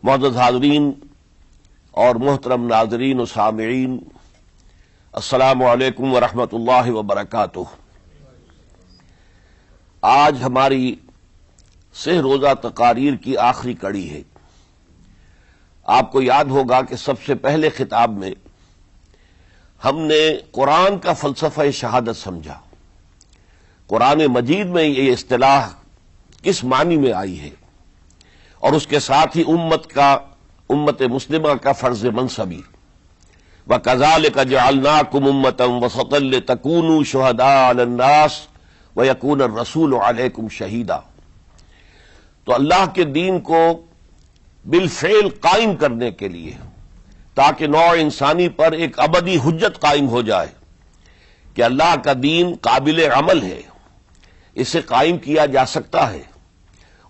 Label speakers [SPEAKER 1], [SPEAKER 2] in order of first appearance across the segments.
[SPEAKER 1] معزز حاضرین اور محترم ناظرین و سامعین، السلام علیکم ورحمۃ اللہ وبرکاتہ۔ آج ہماری 6 روزہ تقاریر کی آخری کڑی ہے۔ آپ کو یاد ہوگا کہ سب سے پہلے خطاب میں ہم نے قرآن کا فلسفہ شہادت سمجھا، قرآن مجید میں یہ اصطلاح کس معنی میں آئی ہے، اور اس کے ساتھ ہی امت مسلمہ کا فرض منصبی، وَكَذَلِكَ جَعَلْنَاكُمْ أُمَّةً وَسَطًا لِتَكُونُوا شُهَدَاءَ عَلَى النَّاسِ وَيَكُونَ الرَّسُولُ عَلَيْكُمْ شَهِيدًا۔ تو اللہ کے دین کو بالفعل قائم کرنے کے لیے، تاکہ نوع انسانی پر ایک ابدی حجت قائم ہو جائے کہ اللہ کا دین قابل عمل ہے، اسے قائم کیا جا سکتا ہے،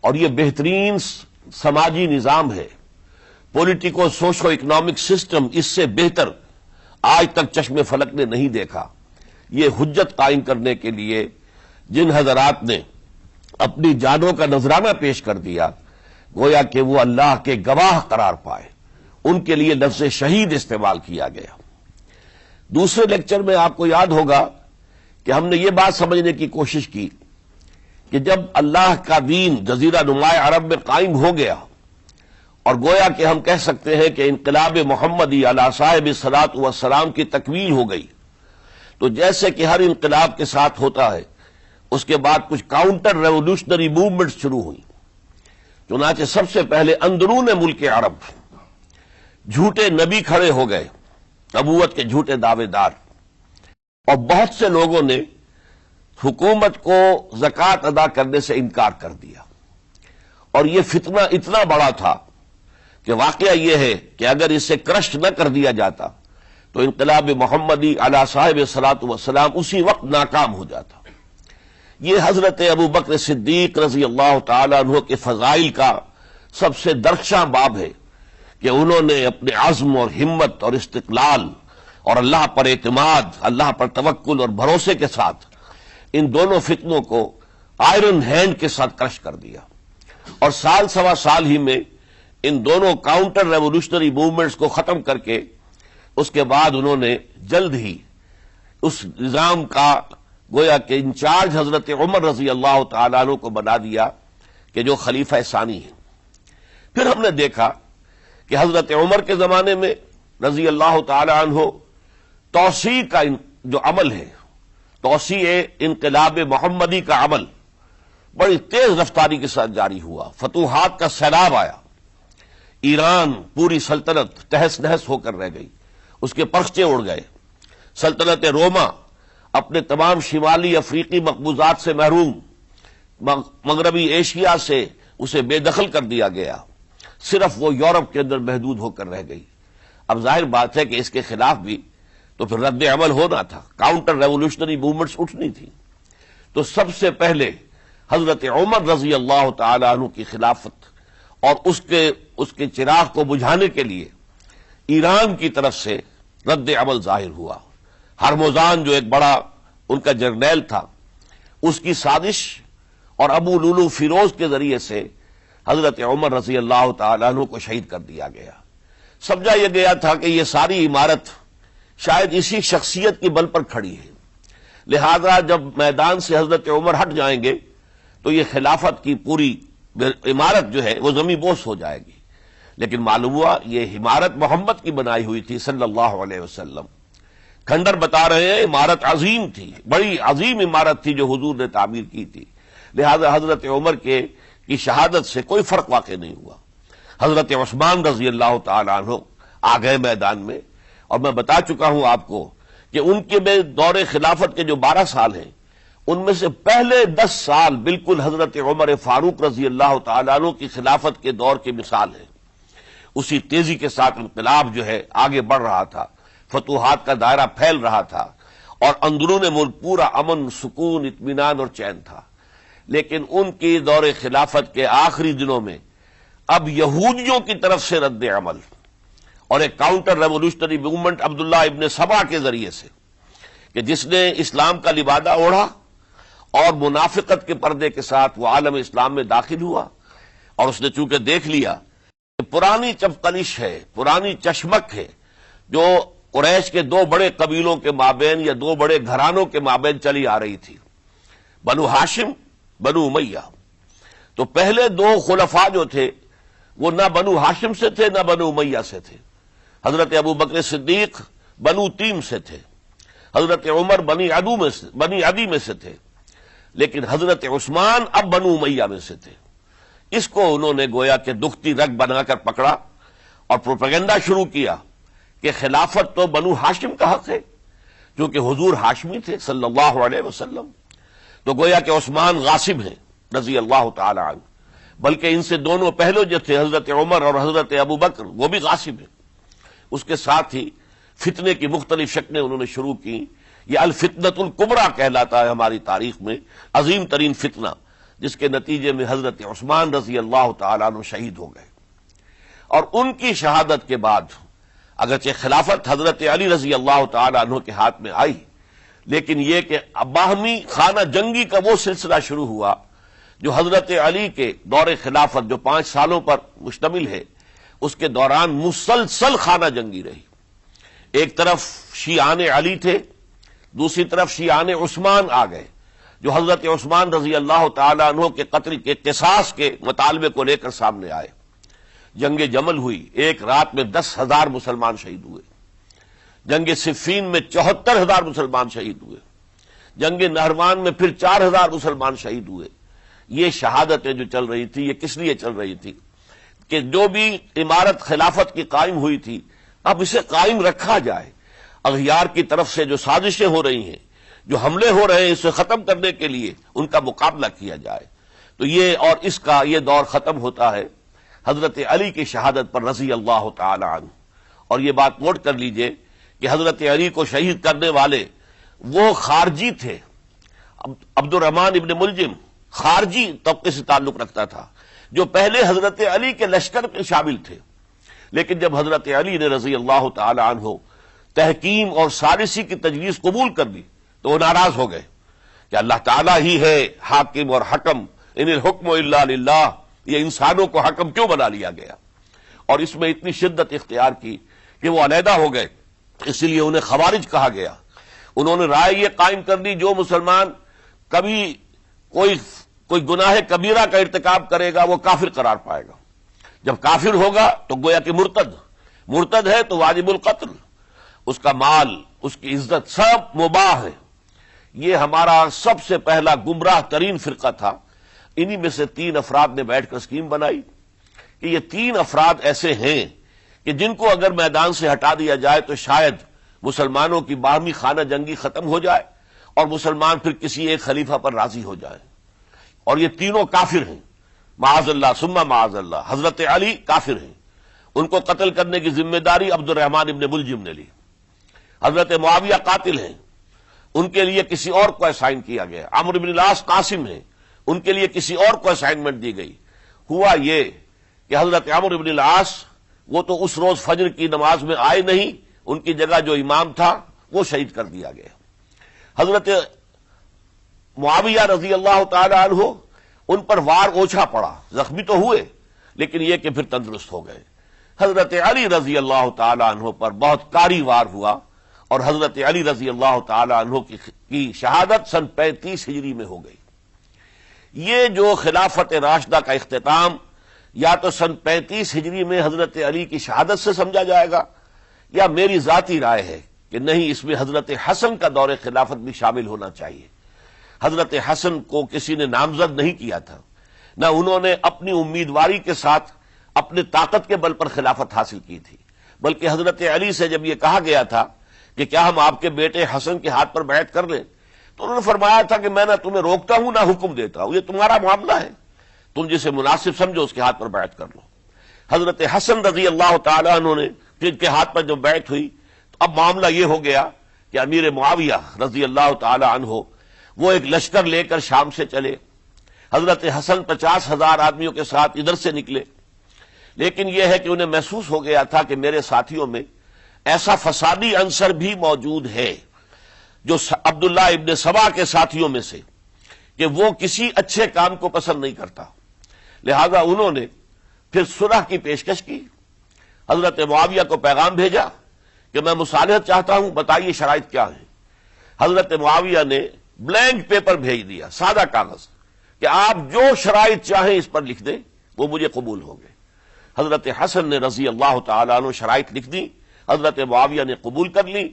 [SPEAKER 1] اور یہ بہترین سماجی نظام ہے، پولیٹیکو سوشو اکنامک سسٹم اس سے بہتر آج تک چشم فلک نے نہیں دیکھا۔ یہ حجت قائم کرنے کے لیے جن حضرات نے اپنی جانوں کا نذرانہ پیش کر دیا، گویا کہ وہ اللہ کے گواہ قرار پائے، ان کے لیے لفظ شہید استعمال کیا گیا۔ دوسرے لیکچر میں آپ کو یاد ہوگا کہ ہم نے یہ بات سمجھنے کی کوشش کی کہ جب اللہ کا دین جزیرہ نماء عرب میں قائم ہو گیا، اور گویا کہ ہم کہہ سکتے ہیں کہ انقلاب محمدی علی صاحب الصلاۃ والسلام کی تکمیل ہو گئی، تو جیسے کہ ہر انقلاب کے ساتھ ہوتا ہے، اس کے بعد کچھ کاؤنٹر ریولوشنری موومنٹس شروع ہوئی۔ چنانچہ سب سے پہلے اندرون ملک عرب جھوٹے نبی کھڑے ہو گئے، نبوت کے جھوٹے دعوے دار، اور بہت سے لوگوں نے حکومت کو زکوٰۃ ادا کرنے سے انکار کر دیا، اور یہ فتنہ اتنا بڑا تھا کہ واقعہ یہ ہے کہ اگر اسے کرش نہ کر دیا جاتا تو انقلاب محمدی علی صاحب الصلاۃ والسلام اسی وقت ناکام ہو جاتا۔ یہ حضرت ابو بکر صدیق رضی اللہ تعالیٰ عنہ کے فضائل کا سب سے درخشاں باب ہے کہ انہوں نے اپنے عزم اور ہمت اور استقلال اور اللہ پر اعتماد، اللہ پر توکل اور بھروسے کے ساتھ ان دونوں فتنوں کو آئرن ہینڈ کے ساتھ کرش کر دیا، اور سال سوا سال ہی میں ان دونوں کاؤنٹر ریولوشنری موومنٹس کو ختم کر کے اس کے بعد انہوں نے جلد ہی اس نظام کا گویا کہ انچارج حضرت عمر رضی اللہ تعالیٰ عنہ کو بنا دیا کہ جو خلیفہ ثانی ہیں۔ پھر ہم نے دیکھا کہ حضرت عمر کے زمانے میں رضی اللہ تعالیٰ عنہ توسیع کا جو عمل ہے، توسیع انقلاب محمدی کا عمل بڑی تیز رفتاری کے ساتھ جاری ہوا، فتوحات کا سیلاب آیا، ایران پوری سلطنت تہس نہس ہو کر رہ گئی، اس کے پرچے اڑ گئے، سلطنت روما اپنے تمام شمالی افریقی مقبوضات سے محروم، مغربی ایشیا سے اسے بے دخل کر دیا گیا، صرف وہ یورپ کے اندر محدود ہو کر رہ گئی۔ اب ظاہر بات ہے کہ اس کے خلاف بھی تو پھر رد عمل ہونا تھا، کاؤنٹر ریولوشنری موومنٹس اٹھنی تھی۔ تو سب سے پہلے حضرت عمر رضی اللہ تعالی عنہ کی خلافت اور اس کے چراغ کو بجھانے کے لیے ایران کی طرف سے رد عمل ظاہر ہوا۔ ہرموزان جو ایک بڑا ان کا جرنیل تھا، اس کی سازش اور ابو لولو فیروز کے ذریعے سے حضرت عمر رضی اللہ تعالیٰ عنہ کو شہید کر دیا گیا۔ سمجھا یہ گیا تھا کہ یہ ساری عمارت شاید اسی شخصیت کی بل پر کھڑی ہے، لہذا جب میدان سے حضرت عمر ہٹ جائیں گے تو یہ خلافت کی پوری عمارت جو ہے وہ زمین بوس ہو جائے گی۔ لیکن معلوم ہوا یہ عمارت محمد کی بنائی ہوئی تھی صلی اللہ علیہ وسلم۔ کھنڈر بتا رہے ہیں عمارت عظیم تھی، بڑی عظیم عمارت تھی جو حضور نے تعمیر کی تھی، لہذا حضرت عمر کی شہادت سے کوئی فرق واقع نہیں ہوا۔ حضرت عثمان رضی اللہ تعالیٰ عنہ آ گئے میدان میں، اور میں بتا چکا ہوں آپ کو کہ ان کے میں دور خلافت کے جو 12 سال ہیں، ان میں سے پہلے 10 سال بالکل حضرت عمر فاروق رضی اللہ تعالیٰ عنہ کی خلافت کے دور کی مثال ہے۔ اسی تیزی کے ساتھ انقلاب جو ہے آگے بڑھ رہا تھا، فتوحات کا دائرہ پھیل رہا تھا، اور اندرون ملک پورا امن، سکون، اطمینان اور چین تھا۔ لیکن ان کی دور خلافت کے آخری دنوں میں اب یہودیوں کی طرف سے رد عمل اور ایک کاؤنٹر ریولوشنری موومنٹ عبداللہ ابن سبا کے ذریعے سے، کہ جس نے اسلام کا لبادہ اوڑھا اور منافقت کے پردے کے ساتھ وہ عالم اسلام میں داخل ہوا، اور اس نے چونکہ دیکھ لیا کہ پرانی چپقلش ہے، پرانی چشمک ہے جو قریش کے دو بڑے قبیلوں کے مابین یا دو بڑے گھرانوں کے مابین چلی آ رہی تھی، بنو ہاشم، بنو امیہ۔ تو پہلے دو خلفاء جو تھے وہ نہ بنو ہاشم سے تھے نہ بنو امیہ سے تھے۔ حضرت ابو بکر صدیق بنو تیم سے تھے، حضرت عمر بنی عدی میں سے تھے، لیکن حضرت عثمان اب بنو امیہ میں سے تھے۔ اس کو انہوں نے گویا کہ دکھتی رگ بنا کر پکڑا اور پروپیگنڈا شروع کیا کہ خلافت تو بنو ہاشم کا حق ہے، کیونکہ حضور ہاشمی تھے صلی اللہ علیہ وسلم، تو گویا کہ عثمان غاصب ہیں رضی اللہ تعالی عنہ، بلکہ ان سے دونوں پہلو جو تھے حضرت عمر اور حضرت ابو بکر وہ بھی غاصب ہیں۔ اس کے ساتھ ہی فتنے کی مختلف شکلیں انہوں نے شروع کی۔ یہ الفتنۃ الکبریٰ کہلاتا ہے ہماری تاریخ میں، عظیم ترین فتنہ، جس کے نتیجے میں حضرت عثمان رضی اللہ تعالیٰ عنہ شہید ہو گئے۔ اور ان کی شہادت کے بعد اگرچہ خلافت حضرت علی رضی اللہ تعالیٰ عنہ کے ہاتھ میں آئی، لیکن یہ کہ باہمی خانہ جنگی کا وہ سلسلہ شروع ہوا جو حضرت علی کے دور خلافت جو 5 سالوں پر مشتمل ہے، اس کے دوران مسلسل خانہ جنگی رہی۔ ایک طرف شیعان علی تھے، دوسری طرف شیعان عثمان آ گئے، جو حضرت عثمان رضی اللہ تعالیٰ عنہ کے قتل کے قصاص کے مطالبے کو لے کر سامنے آئے۔ جنگ جمل ہوئی، ایک رات میں 10,000 مسلمان شہید ہوئے۔ جنگ صفین میں 74,000 مسلمان شہید ہوئے۔ جنگ نہروان میں پھر 4,000 مسلمان شہید ہوئے۔ یہ شہادتیں جو چل رہی تھی، یہ کس لیے چل رہی تھی کہ جو بھی عمارت خلافت کی قائم ہوئی تھی اب اسے قائم رکھا جائے، اغیار کی طرف سے جو سازشیں ہو رہی ہیں، جو حملے ہو رہے ہیں، اسے ختم کرنے کے لیے ان کا مقابلہ کیا جائے۔ تو یہ اور اس کا یہ دور ختم ہوتا ہے حضرت علی کی شہادت پر رضی اللہ تعالی عنہ۔ اور یہ بات نوٹ کر لیجئے کہ حضرت علی کو شہید کرنے والے وہ خارجی تھے۔ عبد الرحمن ابن ملجم خارجی طبقے سے تعلق رکھتا تھا، جو پہلے حضرت علی کے لشکر میں شامل تھے، لیکن جب حضرت علی نے رضی اللہ تعالی عنہ تحکیم اور ثالثی کی تجویز قبول کر دی تو وہ ناراض ہو گئے کہ اللہ تعالیٰ ہی ہے حاکم اور حکم، ان الحکم الا للہ، یہ انسانوں کو حکم کیوں بنا لیا گیا؟ اور اس میں اتنی شدت اختیار کی کہ وہ علیحدہ ہو گئے، اس لیے انہیں خوارج کہا گیا۔ انہوں نے رائے یہ قائم کر دی جو مسلمان کبھی کوئی گناہ کبیرہ کا ارتکاب کرے گا وہ کافر قرار پائے گا، جب کافر ہوگا تو گویا کہ مرتد ہے تو واجب القتل، اس کا مال، اس کی عزت سب مباح ہے۔ یہ ہمارا سب سے پہلا گمراہ ترین فرقہ تھا۔ انہی میں سے 3 افراد نے بیٹھ کر اسکیم بنائی کہ یہ 3 افراد ایسے ہیں کہ جن کو اگر میدان سے ہٹا دیا جائے تو شاید مسلمانوں کی باہمی خانہ جنگی ختم ہو جائے اور مسلمان پھر کسی ایک خلیفہ پر راضی ہو جائے۔ اور یہ تینوں کافر ہیں، معاذ اللہ ثم معاذ اللہ۔ حضرت علی کافر ہیں، ان کو قتل کرنے کی ذمہ داری عبد الرحمن ابن ملجم نے لی۔ حضرت معاویہ قاتل ہیں، ان کے لیے کسی اور کو اسائن کیا گیا۔ عمرو بن العاص قاسم ہیں، ان کے لیے کسی اور کو اسائنمنٹ دی گئی۔ ہوا یہ کہ حضرت عمرو بن العاص وہ تو اس روز فجر کی نماز میں آئے نہیں، ان کی جگہ جو امام تھا وہ شہید کر دیا گیا۔ حضرت معاویہ رضی اللہ تعالی عنہ ان پر وار اوچھا پڑا، زخمی تو ہوئے لیکن یہ کہ پھر تندرست ہو گئے۔ حضرت علی رضی اللہ تعالی عنہ پر بہت کاری وار ہوا اور حضرت علی رضی اللہ تعالی عنہ کی شہادت سن 35 ہجری میں ہو گئی۔ یہ جو خلافت راشدہ کا اختتام یا تو سن 35 ہجری میں حضرت علی کی شہادت سے سمجھا جائے گا، یا میری ذاتی رائے ہے کہ نہیں، اس میں حضرت حسن کا دور خلافت بھی شامل ہونا چاہیے۔ حضرت حسن کو کسی نے نامزد نہیں کیا تھا، نہ انہوں نے اپنی امیدواری کے ساتھ اپنے طاقت کے بل پر خلافت حاصل کی تھی، بلکہ حضرت علی سے جب یہ کہا گیا تھا کہ کیا ہم آپ کے بیٹے حسن کے ہاتھ پر بیعت کر لیں، تو انہوں نے فرمایا تھا کہ میں نہ تمہیں روکتا ہوں نہ حکم دیتا ہوں، یہ تمہارا معاملہ ہے، تم جسے مناسب سمجھو اس کے ہاتھ پر بیعت کر لو۔ حضرت حسن رضی اللہ تعالی عنہ نے جن کے ہاتھ پر جب بیعت ہوئی تو اب معاملہ یہ ہو گیا کہ امیر معاویہ رضی اللہ تعالی عنہ وہ ایک لشکر لے کر شام سے چلے۔ حضرت حسن 50,000 آدمیوں کے ساتھ ادھر سے نکلے، لیکن یہ ہے کہ انہیں محسوس ہو گیا تھا کہ میرے ساتھیوں میں ایسا فسادی عنصر بھی موجود ہے جو عبداللہ ابن سبا کے ساتھیوں میں سے، کہ وہ کسی اچھے کام کو پسند نہیں کرتا، لہذا انہوں نے پھر صلح کی پیشکش کی، حضرت معاویہ کو پیغام بھیجا کہ میں مصالحت چاہتا ہوں، بتائیے شرائط کیا ہیں۔ حضرت معاویہ نے بلینک پیپر بھیج دیا، سادہ کاغذ، کہ آپ جو شرائط چاہیں اس پر لکھ دیں، وہ مجھے قبول ہوں گے۔ حضرت حسن نے رضی اللہ تعالیٰ عنہ شرائط لکھ دی، حضرت معاویہ نے قبول کر لی،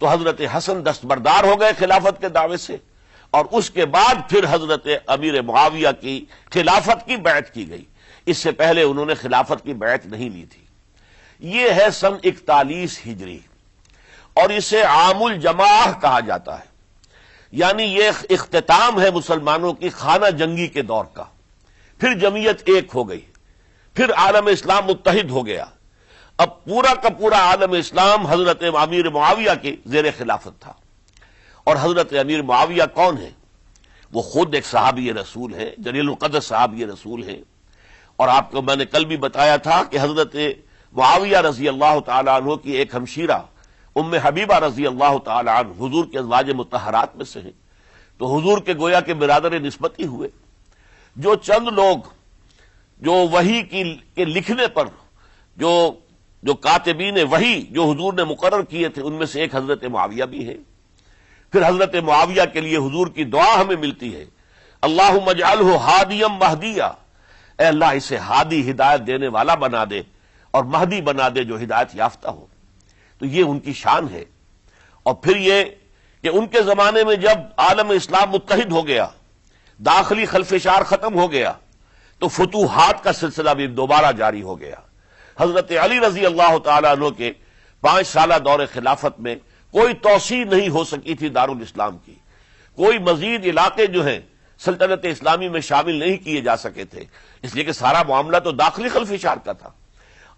[SPEAKER 1] تو حضرت حسن دستبردار ہو گئے خلافت کے دعوے سے، اور اس کے بعد پھر حضرت امیر معاویہ کی خلافت کی بیعت کی گئی۔ اس سے پہلے انہوں نے خلافت کی بیعت نہیں لی تھی۔ یہ ہے سن 41 ہجری، اور اسے عام الجماع کہا جاتا ہے، یعنی یہ اختتام ہے مسلمانوں کی خانہ جنگی کے دور کا۔ پھر جمعیت ایک ہو گئی، پھر عالم اسلام متحد ہو گیا۔ اب پورا کا پورا عالم اسلام حضرت امیر معاویہ کے زیر خلافت تھا۔ اور حضرت امیر معاویہ کون ہے؟ وہ خود ایک صحابی رسول ہیں، جلیل القدر صحابی رسول ہیں۔ اور آپ کو میں نے کل بھی بتایا تھا کہ حضرت معاویہ رضی اللہ تعالی عنہ کی ایک ہمشیرہ ام حبیبہ رضی اللہ تعالی عنہ حضور کے ازواج مطہرات میں سے ہیں، تو حضور کے گویا کے برادر نسبتی ہوئے۔ جو چند لوگ جو وحی کے لکھنے پر جو کاتبین وحی جو حضور نے مقرر کیے تھے، ان میں سے ایک حضرت معاویہ بھی ہے۔ پھر حضرت معاویہ کے لیے حضور کی دعا ہمیں ملتی ہے، اللہم اجعلہ ہادیا مہدیا، اے اللہ اسے ہادی ہدایت دینے والا بنا دے اور مہدی بنا دے جو ہدایت یافتہ ہو۔ تو یہ ان کی شان ہے۔ اور پھر یہ کہ ان کے زمانے میں جب عالم اسلام متحد ہو گیا، داخلی خلفشار ختم ہو گیا، تو فتوحات کا سلسلہ بھی دوبارہ جاری ہو گیا۔ حضرت علی رضی اللہ تعالیٰ عنہ کے 5 سالہ دور خلافت میں کوئی توسیع نہیں ہو سکی تھی دارالاسلام کی، کوئی مزید علاقے جو ہیں سلطنت اسلامی میں شامل نہیں کیے جا سکے تھے، اس لیے کہ سارا معاملہ تو داخلی خلفشار کا تھا۔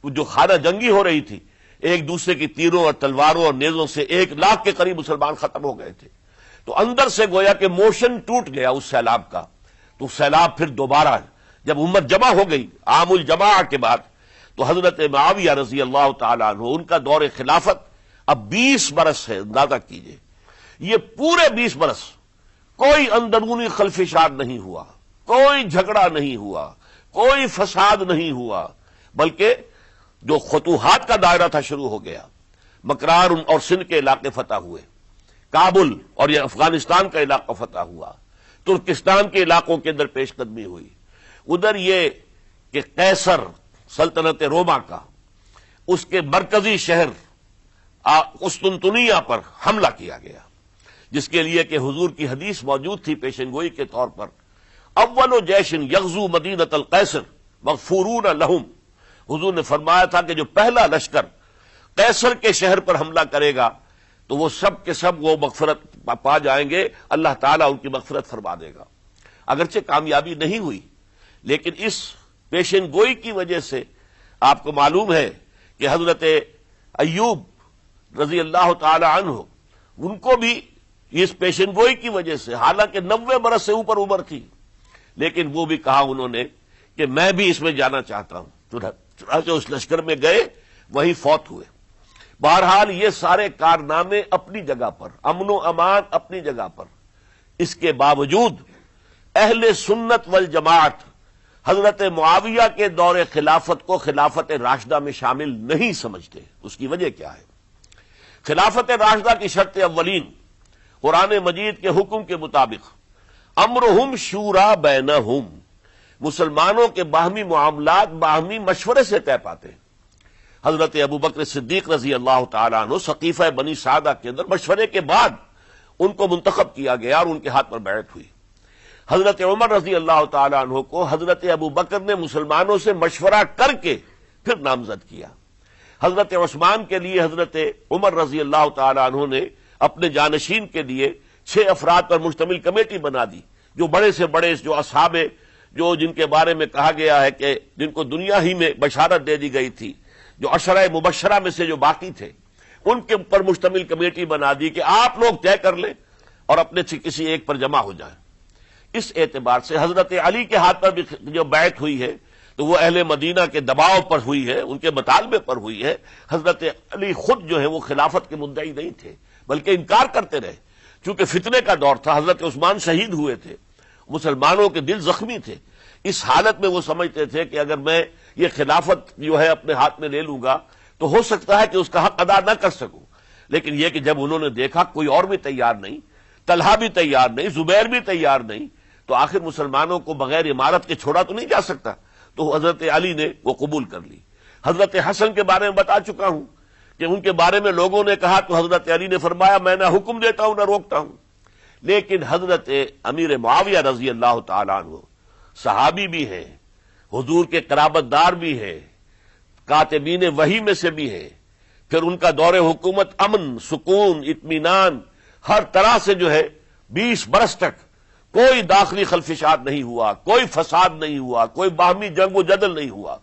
[SPEAKER 1] جو خانہ جنگی ہو رہی تھی، ایک دوسرے کی تیروں اور تلواروں اور نیزوں سے 1 لاکھ کے قریب مسلمان ختم ہو گئے تھے، تو اندر سے گویا کہ موشن ٹوٹ گیا اس سیلاب کا۔ تو سیلاب پھر دوبارہ جب امت جمع ہو گئی عام الجماع کے بعد، تو حضرت معاویہ رضی اللہ تعالیٰ عنہ ان کا دور خلافت اب 20 برس ہے، اندازہ کیجئے۔ یہ پورے 20 برس کوئی اندرونی خلفشار نہیں ہوا، کوئی جھگڑا نہیں ہوا، کوئی فساد نہیں ہوا، بلکہ جو فتوحات کا دائرہ تھا شروع ہو گیا۔ مکران اور سندھ کے علاقے فتح ہوئے، کابل اور یہ افغانستان کا علاقہ فتح ہوا، ترکستان کے علاقوں کے اندر پیش قدمی ہوئی۔ ادھر یہ کہ قیصر سلطنت روما کا اس کے مرکزی شہر قسطنطنیہ پر حملہ کیا گیا، جس کے لیے کہ حضور کی حدیث موجود تھی پیشن گوئی کے طور پر، اول جیش یغزو مدینۃ القیصر مغفورون لہم۔ حضور نے فرمایا تھا کہ جو پہلا لشکر قیصر کے شہر پر حملہ کرے گا تو وہ سب کے سب وہ مغفرت پا جائیں گے، اللہ تعالیٰ ان کی مغفرت فرما دے گا۔ اگرچہ کامیابی نہیں ہوئی، لیکن اس پیشن گوئی کی وجہ سے آپ کو معلوم ہے کہ حضرت ایوب رضی اللہ تعالی عنہ ان کو بھی اس پیشن گوئی کی وجہ سے، حالانکہ 90 برس سے اوپر عمر تھی، لیکن وہ بھی کہا انہوں نے کہ میں بھی اس میں جانا چاہتا ہوں، چنانچہ اس لشکر میں گئے، وہیں فوت ہوئے۔ بہرحال یہ سارے کارنامے اپنی جگہ پر، امن و امان اپنی جگہ پر، اس کے باوجود اہل سنت والجماعت حضرت معاویہ کے دور خلافت کو خلافت راشدہ میں شامل نہیں سمجھتے۔ اس کی وجہ کیا ہے؟ خلافت راشدہ کی شرط اولین قرآن مجید کے حکم کے مطابق امرہم شورا بینہم، مسلمانوں کے باہمی معاملات باہمی مشورے سے طے پاتے ہیں۔ حضرت ابوبکر صدیق رضی اللہ تعالیٰ عنہ سقیفہ بنی سعدہ کے اندر مشورے کے بعد ان کو منتخب کیا گیا اور ان کے ہاتھ پر بیعت ہوئی۔ حضرت عمر رضی اللہ تعالیٰ عنہ کو حضرت ابوبکر نے مسلمانوں سے مشورہ کر کے پھر نامزد کیا۔ حضرت عثمان کے لیے حضرت عمر رضی اللہ تعالیٰ عنہ نے اپنے جانشین کے لیے 6 افراد پر مشتمل کمیٹی بنا دی، جو بڑے سے بڑے جو اصحاب جو جن کے بارے میں کہا گیا ہے کہ جن کو دنیا ہی میں بشارت دے دی گئی تھی، جو عشرہ مبشرہ میں سے جو باقی تھے، ان کے اوپر مشتمل کمیٹی بنا دی کہ آپ لوگ طے کر لیں اور اپنے سے کسی ایک پر جمع ہو جائیں۔ اس اعتبار سے حضرت علی کے ہاتھ پر بھی جو بیعت ہوئی ہے تو وہ اہل مدینہ کے دباؤ پر ہوئی ہے، ان کے مطالبے پر ہوئی ہے۔ حضرت علی خود جو ہے وہ خلافت کے مدعی نہیں تھے، بلکہ انکار کرتے رہے، چونکہ فتنے کا دور تھا، حضرت عثمان شہید ہوئے تھے، مسلمانوں کے دل زخمی تھے۔ اس حالت میں وہ سمجھتے تھے کہ اگر میں یہ خلافت جو ہے اپنے ہاتھ میں لے لوں گا تو ہو سکتا ہے کہ اس کا حق ادا نہ کر سکوں، لیکن یہ کہ جب انہوں نے دیکھا کوئی اور بھی تیار نہیں، طلحہ بھی تیار نہیں، زبیر بھی تیار نہیں، تو آخر مسلمانوں کو بغیر امارت کے چھوڑا تو نہیں جا سکتا، تو حضرت علی نے وہ قبول کر لی۔ حضرت حسن کے بارے میں بتا چکا ہوں کہ ان کے بارے میں لوگوں نے کہا تو حضرت علی نے فرمایا میں نہ حکم دیتا ہوں نہ روکتا ہوں۔ لیکن حضرت امیر معاویہ رضی اللہ تعالیٰ عنہ صحابی بھی ہیں، حضور کے قرابت دار بھی ہیں، کاتبین وحی میں سے بھی ہیں، پھر ان کا دور حکومت امن، سکون، اطمینان ہر طرح سے جو ہے 20 برس تک کوئی داخلی خلفشات نہیں ہوا، کوئی فساد نہیں ہوا، کوئی باہمی جنگ و جدل نہیں ہوا،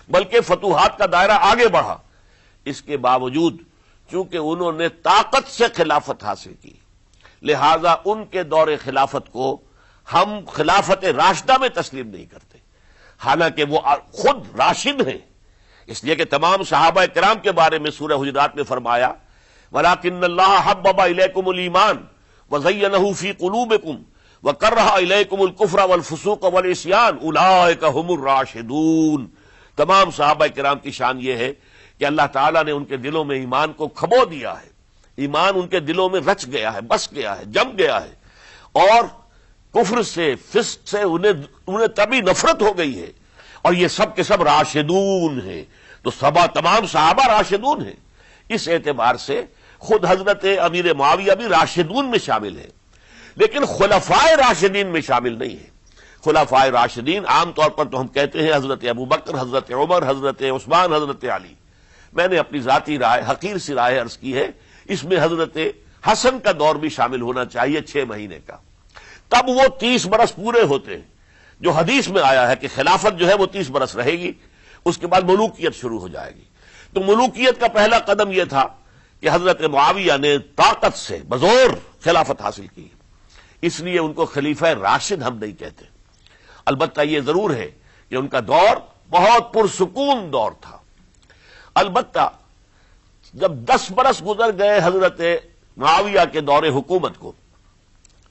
[SPEAKER 1] بلکہ فتوحات کا دائرہ آگے بڑھا۔ اس کے باوجود چونکہ انہوں نے طاقت سے خلافت حاصل کی، لہذا ان کے دور خلافت کو ہم خلافت راشدہ میں تسلیم نہیں کرتے، حالانکہ وہ خود راشد ہیں، اس لیے کہ تمام صحابہ کرام کے بارے میں سورہ حجرات میں فرمایا وَلَٰكِنَّ اللَّهَ حَبَّبَ إِلَيْكُمُ الْإِيمَانَ وَزَيَّنَهُ فِي قُلُوبِكُمْ وَكَرَّهَ إِلَيْكُمُ الْكُفْرَ وَالْفُسُوقَ وَالْعِصْيَانَ أُولَٰئِكَ هُمُ الرَّاشِدُونَ۔ تمام صحابہ کرام کی شان یہ ہے کہ اللہ تعالیٰ نے ان کے دلوں میں ایمان کو کھبو دیا ہے، ایمان ان کے دلوں میں رچ گیا ہے، بس گیا ہے، جم گیا ہے، اور کفر سے، فسق سے انہیں تبھی نفرت ہو گئی ہے، اور یہ سب کے سب راشدون ہیں۔ تو تمام صحابہ راشدون ہیں، اس اعتبار سے خود حضرت امیر معاویہ بھی راشدون میں شامل ہے، لیکن خلفائے راشدین میں شامل نہیں ہے۔ خلفائے راشدین عام طور پر تو ہم کہتے ہیں حضرت ابوبکر، حضرت عمر، حضرت عثمان، حضرت علی۔ میں نے اپنی ذاتی رائے، حقیر سی رائے عرض کی ہے، اس میں حضرت حسن کا دور بھی شامل ہونا چاہیے 6 مہینے کا، تب وہ 30 برس پورے ہوتے ہیں، جو حدیث میں آیا ہے کہ خلافت جو ہے وہ 30 برس رہے گی، اس کے بعد ملوکیت شروع ہو جائے گی۔ تو ملوکیت کا پہلا قدم یہ تھا کہ حضرت معاویہ نے طاقت سے بزور خلافت حاصل کی، اس لیے ان کو خلیفہ راشد ہم نہیں کہتے۔ البتہ یہ ضرور ہے کہ ان کا دور بہت پرسکون دور تھا۔ البتہ جب 10 برس گزر گئے حضرت معاویہ کے دور حکومت کو،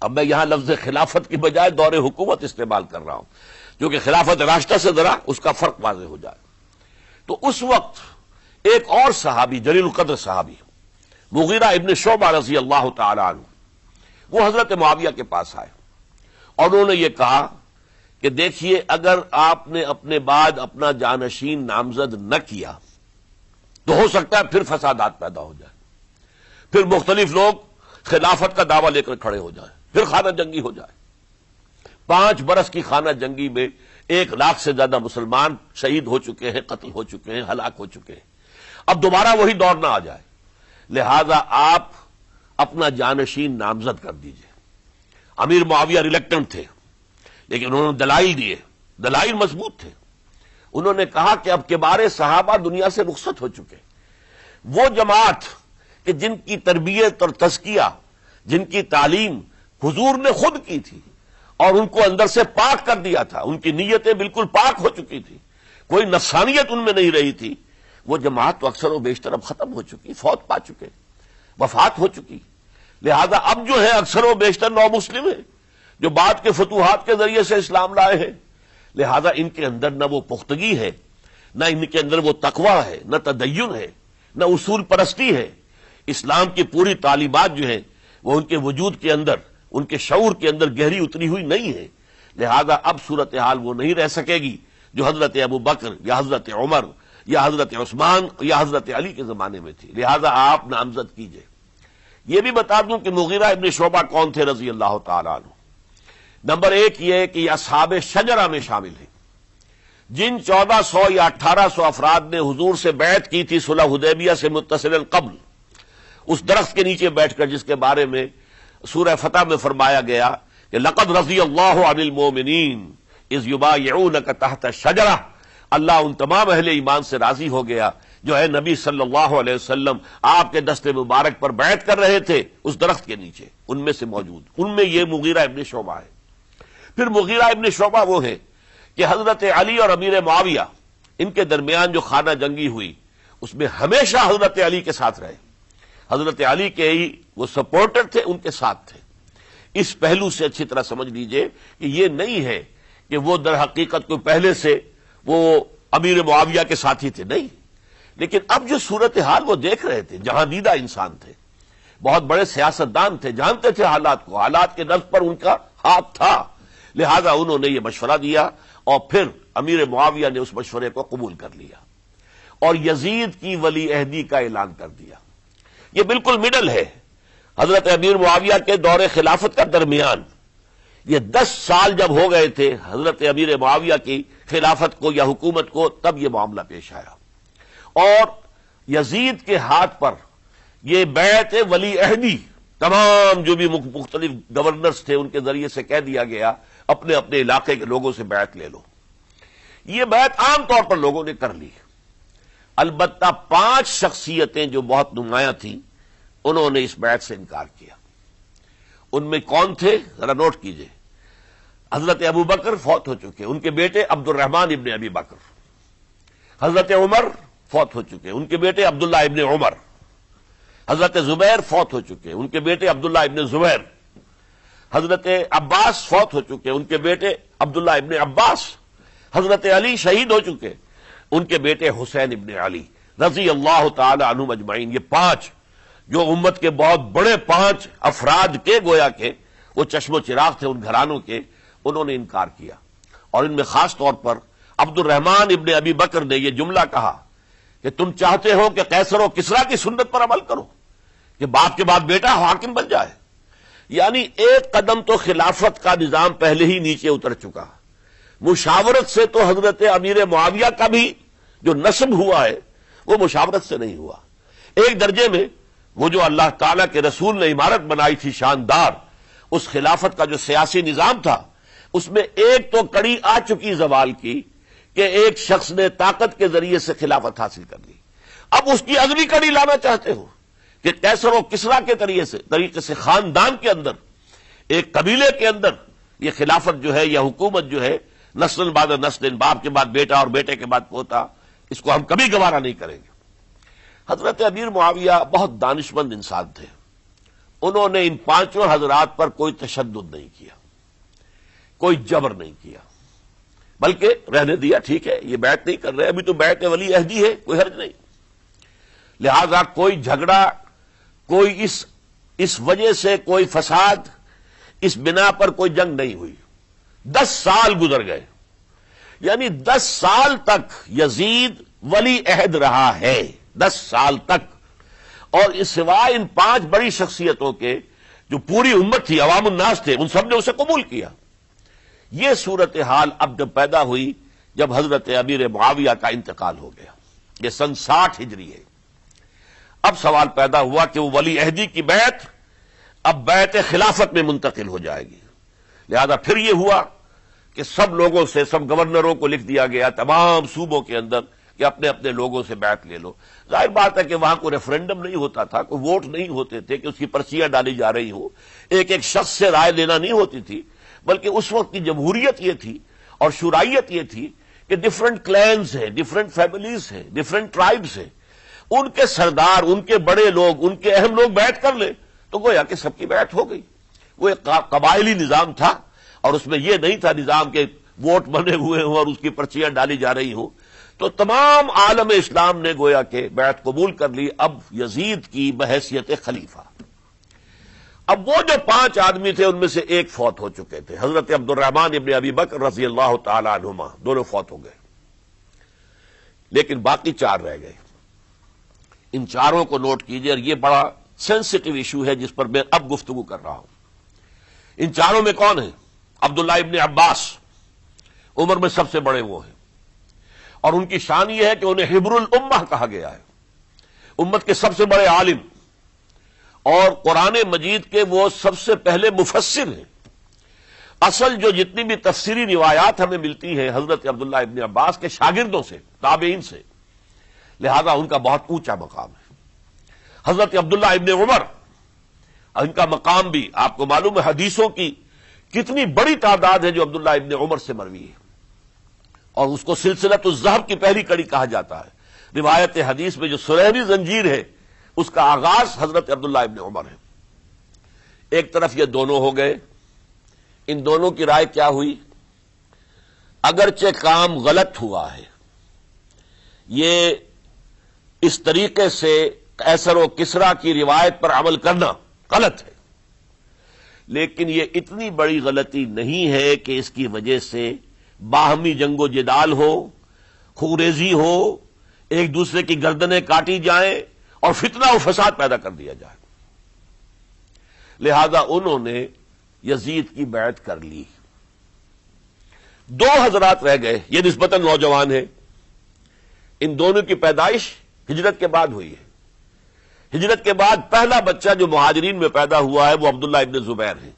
[SPEAKER 1] اب میں یہاں لفظ خلافت کی بجائے دور حکومت استعمال کر رہا ہوں کیونکہ خلافت راشدہ سے ذرا اس کا فرق واضح ہو جائے، تو اس وقت ایک اور صحابی، جلیل القدر صحابی مغیرہ ابن شعبہ رضی اللہ تعالی عنہ، وہ حضرت معاویہ کے پاس آئے اور انہوں نے یہ کہا کہ دیکھیے اگر آپ نے اپنے بعد اپنا جانشین نامزد نہ کیا تو ہو سکتا ہے پھر فسادات پیدا ہو جائے، پھر مختلف لوگ خلافت کا دعویٰ لے کر کھڑے ہو جائیں، پھر خانہ جنگی ہو جائے۔ 5 برس کی خانہ جنگی میں 1 لاکھ سے زیادہ مسلمان شہید ہو چکے ہیں، قتل ہو چکے ہیں، ہلاک ہو چکے ہیں، اب دوبارہ وہی دور نہ آ جائے، لہذا آپ اپنا جانشین نامزد کر دیجئے۔ امیر معاویہ ریلیکٹنٹ تھے، لیکن انہوں نے دلائل دیے، دلائل مضبوط تھے۔ انہوں نے کہا کہ اب کبار صحابہ دنیا سے رخصت ہو چکے، وہ جماعت کہ جن کی تربیت اور تزکیہ، جن کی تعلیم حضور نے خود کی تھی اور ان کو اندر سے پاک کر دیا تھا، ان کی نیتیں بالکل پاک ہو چکی تھی، کوئی نفسانیت ان میں نہیں رہی تھی، وہ جماعت تو اکثر و بیشتر اب ختم ہو چکی، فوت پا چکے، وفات ہو چکی، لہذا اب جو ہے اکثر و بیشتر نو مسلم ہیں جو بعد کے فتوحات کے ذریعے سے اسلام لائے ہیں، لہذا ان کے اندر نہ وہ پختگی ہے، نہ ان کے اندر وہ تقویٰ ہے، نہ تدین ہے، نہ اصول پرستی ہے، اسلام کی پوری تعلیمات جو ہیں وہ ان کے وجود کے اندر، ان کے شعور کے اندر گہری اتری ہوئی نہیں ہے، لہذا اب صورتحال وہ نہیں رہ سکے گی جو حضرت ابوبکر یا حضرت عمر یا حضرت عثمان یا حضرت علی کے زمانے میں تھی، لہذا آپ نامزد کیجئے۔ یہ بھی بتا دوں کہ مغیرہ ابن شعبہ کون تھے رضی اللہ تعالیٰ عنہ۔ نمبر 1 یہ کہ یہ اصحاب شجرہ میں شامل ہیں، جن 1400 یا 1800 افراد نے حضور سے بیعت کی تھی صلح حدیبیہ سے متصل قبل، اس درخت کے نیچے بیٹھ کر جس کے بارے میں سورہ فتح میں فرمایا گیا کہ لقد رضی اللہ عن المؤمنین اذ یبایعونک تحت الشجرہ، اللہ ان تمام اہل ایمان سے راضی ہو گیا جو ہے نبی صلی اللہ علیہ وسلم آپ کے دست مبارک پر بیعت کر رہے تھے اس درخت کے نیچے، ان میں سے موجود، ان میں یہ مغیرہ ابن شعبہ ہے۔ پھر مغیرہ ابن شعبہ وہ ہیں کہ حضرت علی اور امیر معاویہ ان کے درمیان جو خانہ جنگی ہوئی اس میں ہمیشہ حضرت علی کے ساتھ رہے، حضرت علی کے ہی وہ سپورٹر تھے، ان کے ساتھ تھے۔ اس پہلو سے اچھی طرح سمجھ لیجئے کہ یہ نہیں ہے کہ وہ در حقیقت کو پہلے سے وہ امیر معاویہ کے ساتھی تھے، نہیں، لیکن اب جو صورتحال وہ دیکھ رہے تھے، جہاں دیدہ انسان تھے، بہت بڑے سیاستدان تھے، جانتے تھے حالات کو، حالات کے نفس پر ان کا ہاتھ تھا، لہذا انہوں نے یہ مشورہ دیا اور پھر امیر معاویہ نے اس مشورے کو قبول کر لیا اور یزید کی ولی عہدی کا اعلان کر دیا۔ یہ بالکل مڈل ہے حضرت امیر معاویہ کے دور خلافت کا درمیان، یہ 10 سال جب ہو گئے تھے حضرت امیر معاویہ کی خلافت کو یا حکومت کو، تب یہ معاملہ پیش آیا اور یزید کے ہاتھ پر یہ بیعت ولی عہدی تمام جو بھی مختلف گورنرز تھے ان کے ذریعے سے کہہ دیا گیا اپنے اپنے علاقے کے لوگوں سے بیعت لے لو۔ یہ بیعت عام طور پر لوگوں نے کر لی، البتہ 5 شخصیتیں جو بہت نمایاں تھیں انہوں نے اس بیعت سے انکار کیا۔ ان میں کون تھے ذرا نوٹ کیجئے۔ حضرت ابو بکر فوت ہو چکے، ان کے بیٹے عبد الرحمن ابن ابی بکر۔ حضرت عمر فوت ہو چکے، ان کے بیٹے عبداللہ ابن عمر۔ حضرت زبیر فوت ہو چکے، ان کے بیٹے عبداللہ ابن زبیر۔ حضرت عباس فوت ہو چکے، ان کے بیٹے عبداللہ ابن عباس۔ حضرت علی شہید ہو چکے، ان کے بیٹے حسین ابن علی رضی اللہ تعالی عنہم اجمعین۔ یہ 5 جو امت کے بہت بڑے 5 افراد کے گویا کے وہ چشم و چراغ تھے ان گھرانوں کے، انہوں نے انکار کیا، اور ان میں خاص طور پر عبد الرحمن ابن ابی بکر نے یہ جملہ کہا کہ تم چاہتے ہو کہ قیصر و کسریٰ کی سنت پر عمل کرو کہ باپ کے بعد بیٹا حاکم بن جائے، یعنی ایک قدم تو خلافت کا نظام پہلے ہی نیچے اتر چکا۔ مشاورت سے تو حضرت امیر معاویہ کا بھی جو نسب ہوا ہے وہ مشاورت سے نہیں ہوا۔ ایک درجے میں وہ جو اللہ تعالیٰ کے رسول نے عمارت بنائی تھی شاندار، اس خلافت کا جو سیاسی نظام تھا اس میں ایک تو کڑی آ چکی زوال کی کہ ایک شخص نے طاقت کے ذریعے سے خلافت حاصل کر لی، اب اس کی اگلی کڑی لانا چاہتے ہو کہ قیصر و کسریٰ کے طریقے سے خاندان کے اندر، ایک قبیلے کے اندر یہ خلافت جو ہے یا حکومت جو ہے نسل بعد نسل، باپ کے بعد بیٹا اور بیٹے کے بعد پوتا، اس کو ہم کبھی گوارا نہیں کریں گے۔ حضرت امیر معاویہ بہت دانشمند انسان تھے، انہوں نے ان 5 حضرات پر کوئی تشدد نہیں کیا، کوئی جبر نہیں کیا، بلکہ رہنے دیا، ٹھیک ہے یہ بیعت نہیں کر رہے، ابھی تو بیعت ولی عہدی ہے، کوئی حرج نہیں۔ لہذا کوئی جھگڑا، کوئی اس وجہ سے کوئی فساد، اس بنا پر کوئی جنگ نہیں ہوئی۔ 10 سال گزر گئے، یعنی 10 سال تک یزید ولی عہد رہا ہے، 10 سال تک، اور اس سوائے ان 5 بڑی شخصیتوں کے جو پوری امت تھی، عوام الناس تھے، ان سب نے اسے قبول کیا۔ یہ صورتحال اب جب پیدا ہوئی جب حضرت امیر معاویہ کا انتقال ہو گیا، یہ سن 60 ہجری ہے، اب سوال پیدا ہوا کہ وہ ولی عہدی کی بیعت اب بیعت خلافت میں منتقل ہو جائے گی۔ لہذا پھر یہ ہوا کہ سب لوگوں سے، سب گورنروں کو لکھ دیا گیا تمام صوبوں کے اندر کہ اپنے اپنے لوگوں سے بیعت لے لو۔ ظاہر بات ہے کہ وہاں کوئی ریفرنڈم نہیں ہوتا تھا، کوئی ووٹ نہیں ہوتے تھے کہ اس کی پرچیاں ڈالی جا رہی ہوں، ایک ایک شخص سے رائے لینا نہیں ہوتی تھی، بلکہ اس وقت کی جمہوریت یہ تھی اور شورائیت یہ تھی کہ ڈفرنٹ کلینز ہیں، ڈفرنٹ فیملیز ہیں، ڈفرنٹ ٹرائبز ہیں، ان کے سردار، ان کے بڑے لوگ، ان کے اہم لوگ بیعت کر لیں تو گویا کہ سب کی بیعت ہو گئی۔ وہ ایک قبائلی نظام تھا اور اس میں یہ نہیں تھا نظام کے ووٹ بنے ہوئے ہوں اور اس کی پرچیاں ڈالی جا رہی ہوں۔ تو تمام عالم اسلام نے گویا کہ بیعت قبول کر لی اب یزید کی بحیثیت خلیفہ۔ اب وہ جو 5 آدمی تھے ان میں سے ایک فوت ہو چکے تھے، حضرت عبد الرحمن ابن ابی بکر رضی اللہ تعالی عنہما، دونوں فوت ہو گئے، لیکن باقی 4 رہ گئے۔ ان 4 کو نوٹ کیجئے، اور یہ بڑا سینسٹیو ایشو ہے جس پر میں اب گفتگو کر رہا ہوں۔ ان 4 میں کون ہیں؟ عبداللہ ابن عباس، عمر میں سب سے بڑے وہ ہیں، اور ان کی شان یہ ہے کہ انہیں حبر الامہ کہا گیا ہے، امت کے سب سے بڑے عالم، اور قرآن مجید کے وہ سب سے پہلے مفسر ہیں۔ اصل جو جتنی بھی تفسیری روایات ہمیں ملتی ہیں حضرت عبداللہ ابن عباس کے شاگردوں سے، تابعین سے، لہذا ان کا بہت اونچا مقام ہے۔ حضرت عبداللہ ابن عمر، ان کا مقام بھی آپ کو معلوم ہے، حدیثوں کی کتنی بڑی تعداد ہے جو عبداللہ ابن عمر سے مروی ہے، اور اس کو سلسلۃ الذہب کی پہلی کڑی کہا جاتا ہے۔ روایت حدیث میں جو سنہری زنجیر ہے اس کا آغاز حضرت عبداللہ ابن عمر ہے۔ ایک طرف یہ دونوں ہو گئے، ان دونوں کی رائے کیا ہوئی؟ اگرچہ کام غلط ہوا ہے یہ اس طریقے سے قیصر و کسریٰ کی روایت پر عمل کرنا غلط ہے، لیکن یہ اتنی بڑی غلطی نہیں ہے کہ اس کی وجہ سے باہمی جنگ و جدال ہو، خوریزی ہو، ایک دوسرے کی گردنیں کاٹی جائیں اور فتنہ و فساد پیدا کر دیا جائے۔ لہذا انہوں نے یزید کی بیعت کر لی۔ دو حضرات رہ گئے، یہ نسبتاً نوجوان ہیں، ان دونوں کی پیدائش ہجرت کے بعد ہوئی ہے۔ ہجرت کے بعد پہلا بچہ جو مہاجرین میں پیدا ہوا ہے وہ عبداللہ ابن زبیر ہے،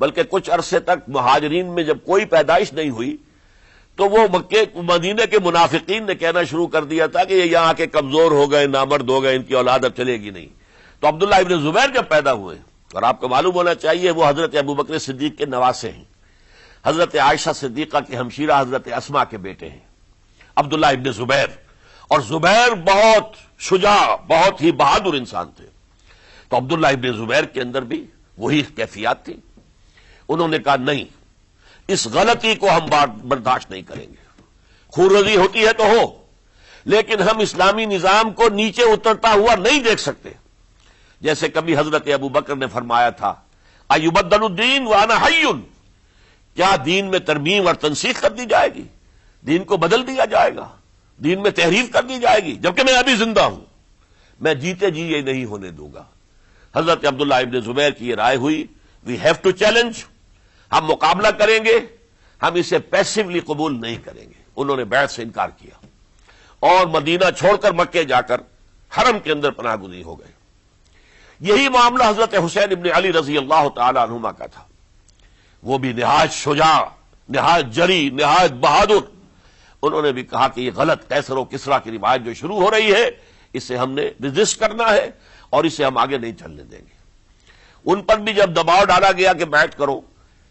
[SPEAKER 1] بلکہ کچھ عرصے تک مہاجرین میں جب کوئی پیدائش نہیں ہوئی تو وہ مکے مدینے کے منافقین نے کہنا شروع کر دیا تھا کہ یہ یہاں کے کمزور ہو گئے، نامرد ہو گئے، ان کی اولاد اب چلے گی نہیں۔ تو عبداللہ ابن زبیر جب پیدا ہوئے، اور آپ کو معلوم ہونا چاہیے وہ حضرت ابوبکر صدیق کے نواسے ہیں، حضرت عائشہ صدیقہ کی ہمشیرہ حضرت اسما کے بیٹے ہیں عبداللہ ابن زبیر، اور زبیر بہت شجاع، بہت ہی بہادر انسان تھے۔ تو عبداللہ ابن زبیر کے اندر بھی وہی کیفیات تھی۔ انہوں نے کہا نہیں، اس غلطی کو ہم برداشت نہیں کریں گے، خورزی ہوتی ہے تو ہو، لیکن ہم اسلامی نظام کو نیچے اترتا ہوا نہیں دیکھ سکتے۔ جیسے کبھی حضرت ابوبکر نے فرمایا تھا ایبدل الدین وانا حی، کیا دین میں ترمیم اور تنسیخ کر دی جائے گی؟ دین کو بدل دیا جائے گا، دین میں تحریف کر دی جائے گی، جبکہ میں ابھی زندہ ہوں، میں جیتے جی یہ نہیں ہونے دوں گا۔ حضرت عبداللہ ابن زبیر کی یہ رائے ہوئی، وی ہیو ٹو چیلنج، ہم مقابلہ کریں گے، ہم اسے پیسیولی قبول نہیں کریں گے۔ انہوں نے بیعت سے انکار کیا اور مدینہ چھوڑ کر مکے جا کر حرم کے اندر پناہ گزین ہو گئے۔ یہی معاملہ حضرت حسین ابن علی رضی اللہ تعالی عنہما کا تھا، وہ بھی نہایت شجاع، نہایت جری، نہایت بہادر۔ انہوں نے بھی کہا کہ یہ غلط قیصر و کسریٰ کی روایت جو شروع ہو رہی ہے اسے ہم نے ریزسٹ کرنا ہے اور اسے ہم آگے نہیں چلنے دیں گے۔ ان پر بھی جب دباؤ ڈالا گیا کہ بیعت کرو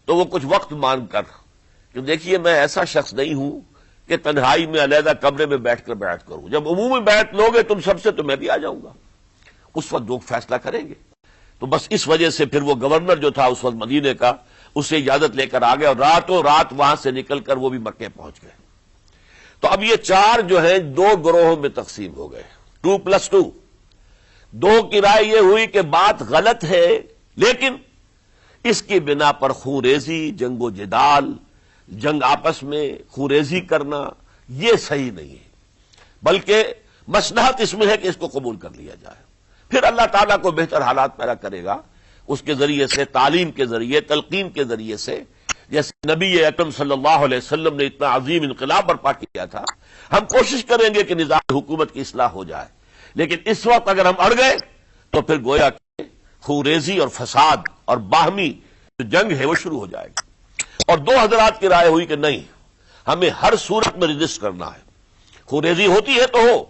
[SPEAKER 1] تو وہ کچھ وقت مانگ کر کہ دیکھیے میں ایسا شخص نہیں ہوں کہ تنہائی میں علیحدہ کمرے میں بیٹھ کر بیعت کروں، جب عمومی بیعت لوگے تم سب سے تو میں بھی آ جاؤں گا، اس وقت لوگ فیصلہ کریں گے۔ تو بس اس وجہ سے پھر وہ گورنر جو تھا اس وقت مدینے کا، اس سے اجازت لے کر آ گئے اور راتوں رات وہاں سے نکل کر وہ بھی مکے پہنچ گئے۔ تو اب یہ چار جو ہیں دو گروہوں میں تقسیم ہو گئے، 2+2۔ دو کی رائے یہ ہوئی کہ بات غلط ہے، لیکن اس کی بنا پر خونریزی، جنگ و جدال، جنگ آپس میں خونریزی کرنا یہ صحیح نہیں ہے، بلکہ مصلحت اس میں ہے کہ اس کو قبول کر لیا جائے۔ پھر اللہ تعالیٰ کو بہتر حالات پیدا کرے گا اس کے ذریعے سے، تعلیم کے ذریعے، تلقین کے ذریعے سے، جیسے نبی اکرم صلی اللہ علیہ وسلم نے اتنا عظیم انقلاب برپا کیا تھا۔ ہم کوشش کریں گے کہ نظام حکومت کی اصلاح ہو جائے، لیکن اس وقت اگر ہم اڑ گئے تو پھر گویا کہ خونریزی اور فساد اور باہمی جو جنگ ہے وہ شروع ہو جائے گی۔ اور دو حضرات کی رائے ہوئی کہ نہیں، ہمیں ہر صورت میں رجسٹ کرنا ہے، خونریزی ہوتی ہے تو ہو،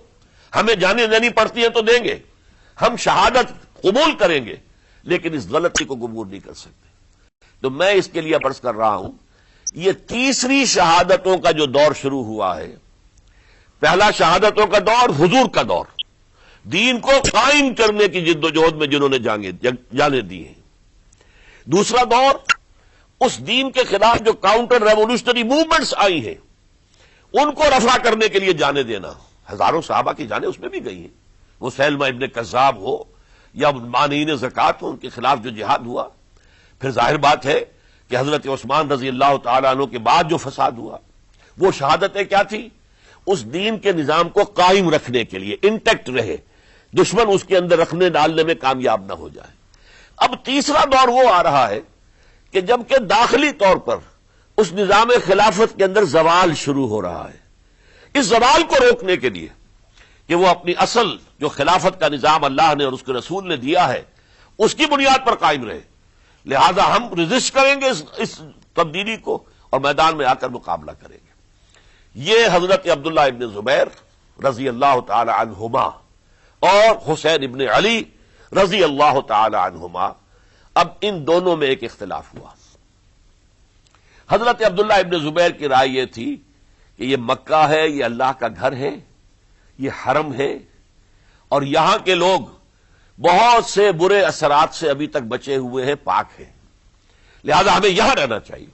[SPEAKER 1] ہمیں جانیں دینی پڑتی ہے تو دیں گے، ہم شہادت قبول کریں گے، لیکن اس غلطی کو قبول نہیں کر سکتے۔ تو میں اس کے لیے عرض کر رہا ہوں، یہ تیسری شہادتوں کا جو دور شروع ہوا ہے، پہلا شہادتوں کا دور حضور کا دور، دین کو قائم کرنے کی جد و جہد میں جنہوں نے جانیں دی ہیں۔ دوسرا دور اس دین کے خلاف جو کاؤنٹر ریولوشنری موومنٹس آئی ہیں ان کو رفع کرنے کے لیے جانیں دینا۔ ہزاروں صحابہ کی جانیں اس میں بھی گئی ہیں، وہ سیلمہ ابن کذاب ہو یا مانعین زکوٰۃ ہو، ان کے خلاف جو جہاد ہوا۔ پھر ظاہر بات ہے کہ حضرت عثمان رضی اللہ تعالیٰ عنہ کے بعد جو فساد ہوا، وہ شہادتیں کیا تھی؟ اس دین کے نظام کو قائم رکھنے کے لیے، انٹیکٹ رہے، دشمن اس کے اندر رکھنے ڈالنے میں کامیاب نہ ہو جائے۔ اب تیسرا دور وہ آ رہا ہے کہ جب کہ داخلی طور پر اس نظام خلافت کے اندر زوال شروع ہو رہا ہے، اس زوال کو روکنے کے لیے کہ وہ اپنی اصل جو خلافت کا نظام اللہ نے اور اس کے رسول نے دیا ہے اس کی بنیاد پر قائم رہے، لہذا ہم ریزسٹ کریں گے اس تبدیلی کو اور میدان میں آ کر مقابلہ کریں گے۔ یہ حضرت عبداللہ ابن زبیر رضی اللہ تعالی عنہما اور حسین ابن علی رضی اللہ تعالی عنہما، اب ان دونوں میں ایک اختلاف ہوا۔ حضرت عبداللہ ابن زبیر کی رائے یہ تھی کہ یہ مکہ ہے، یہ اللہ کا گھر ہے، یہ حرم ہے، اور یہاں کے لوگ بہت سے برے اثرات سے ابھی تک بچے ہوئے ہیں، پاک ہیں، لہذا ہمیں یہاں رہنا چاہیے۔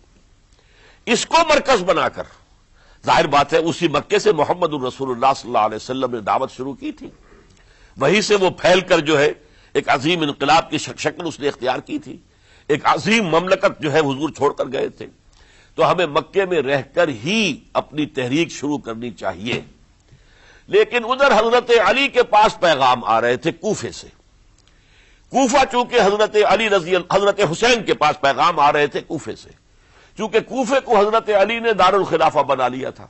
[SPEAKER 1] اس کو مرکز بنا کر ظاہر بات ہے اسی مکے سے محمد الرسول اللہ صلی اللہ علیہ وسلم نے دعوت شروع کی تھی، وہیں سے وہ پھیل کر جو ہے ایک عظیم انقلاب کی شکل اس نے اختیار کی تھی، ایک عظیم مملکت جو ہے حضور چھوڑ کر گئے تھے۔ تو ہمیں مکے میں رہ کر ہی اپنی تحریک شروع کرنی چاہیے، لیکن ادھر حضرت علی کے پاس پیغام آ رہے تھے کوفے سے۔ کوفہ چونکہ حضرت حسین کے پاس پیغام آ رہے تھے کوفے سے، چونکہ کوفے کو حضرت علی نے دارالخلافہ بنا لیا تھا،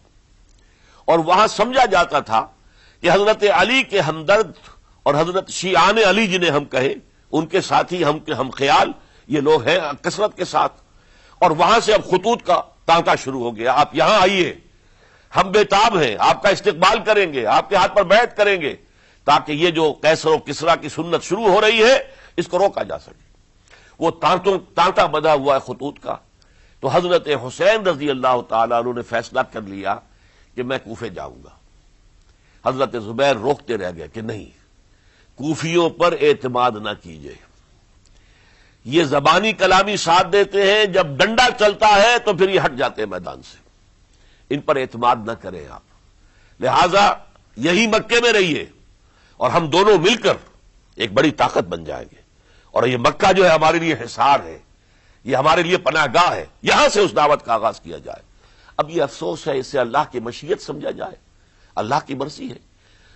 [SPEAKER 1] اور وہاں سمجھا جاتا تھا کہ حضرت علی کے ہمدرد اور حضرت شیعان علی جنہیں ہم کہیں، ان کے ساتھی ہم خیال یہ لوگ ہیں کثرت کے ساتھ، اور وہاں سے اب خطوط کا تانکا شروع ہو گیا، آپ یہاں آئیے، ہم بےتاب ہیں، آپ کا استقبال کریں گے، آپ کے ہاتھ پر بیعت کریں گے، تاکہ یہ جو قیصر و کسریٰ کی سنت شروع ہو رہی ہے اس کو روکا جا سکے۔ وہ تانکا بندھا ہوا ہے خطوط کا۔ تو حضرت حسین رضی اللہ تعالیٰ عنہ نے فیصلہ کر لیا کہ میں کوفے جاؤں گا۔ حضرت زبیر روکتے رہ گئے کہ نہیں، کوفیوں پر اعتماد نہ کیجیے، یہ زبانی کلامی ساتھ دیتے ہیں، جب ڈنڈا چلتا ہے تو پھر یہ ہٹ جاتے ہیں میدان سے، ان پر اعتماد نہ کریں آپ، لہذا یہی مکے میں رہیے اور ہم دونوں مل کر ایک بڑی طاقت بن جائیں گے، اور یہ مکہ جو ہے ہمارے لیے حصار ہے، یہ ہمارے لیے پناہ گاہ ہے، یہاں سے اس دعوت کا آغاز کیا جائے۔ اب یہ افسوس ہے اسے اللہ کی مشیت سمجھا جائے، اللہ کی مرضی ہے،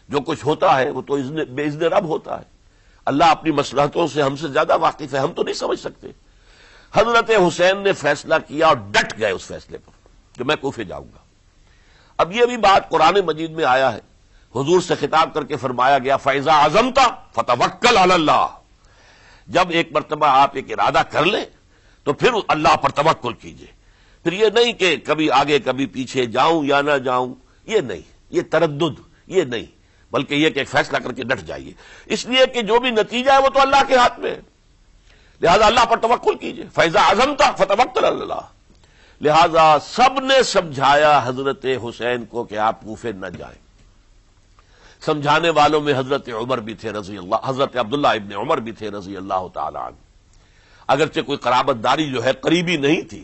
[SPEAKER 1] جو کچھ ہوتا ہے وہ تو بے اذن رب ہوتا ہے، اللہ اپنی مصلحتوں سے ہم سے زیادہ واقف ہے، ہم تو نہیں سمجھ سکتے۔ حضرت حسین نے فیصلہ کیا اور ڈٹ گئے اس فیصلے پر کہ میں کوفے جاؤں گا۔ اب یہ بھی بات قرآن مجید میں آیا ہے، حضور سے خطاب کر کے فرمایا گیا فَإِذَا عَزَمْتَ فَتَوَكَّلْ عَلَى اللَّهِ، جب ایک مرتبہ آپ ایک ارادہ کر لیں تو پھر اللہ پر توکل کیجئے، پھر یہ نہیں کہ کبھی آگے کبھی پیچھے جاؤں یا نہ جاؤں، یہ نہیں، یہ تردد یہ نہیں، بلکہ یہ کہ ایک فیصلہ کر کے ڈٹ جائیے، اس لیے کہ جو بھی نتیجہ ہے وہ تو اللہ کے ہاتھ میں ہے، لہذا اللہ پر توکل کیجئے۔ فَإِذَا عَزَمْتَ فَتَوَكَّلْ عَلَى اللَّهِ۔ لہذا سب نے سمجھایا حضرت حسین کو کہ آپ کوفے نہ جائیں۔ سمجھانے والوں میں حضرت عمر بھی تھے رضی اللہ، حضرت عبداللہ ابن عمر بھی تھے رضی اللہ تعالی عنہ، اگرچہ کوئی قرابت داری جو ہے قریبی نہیں تھی،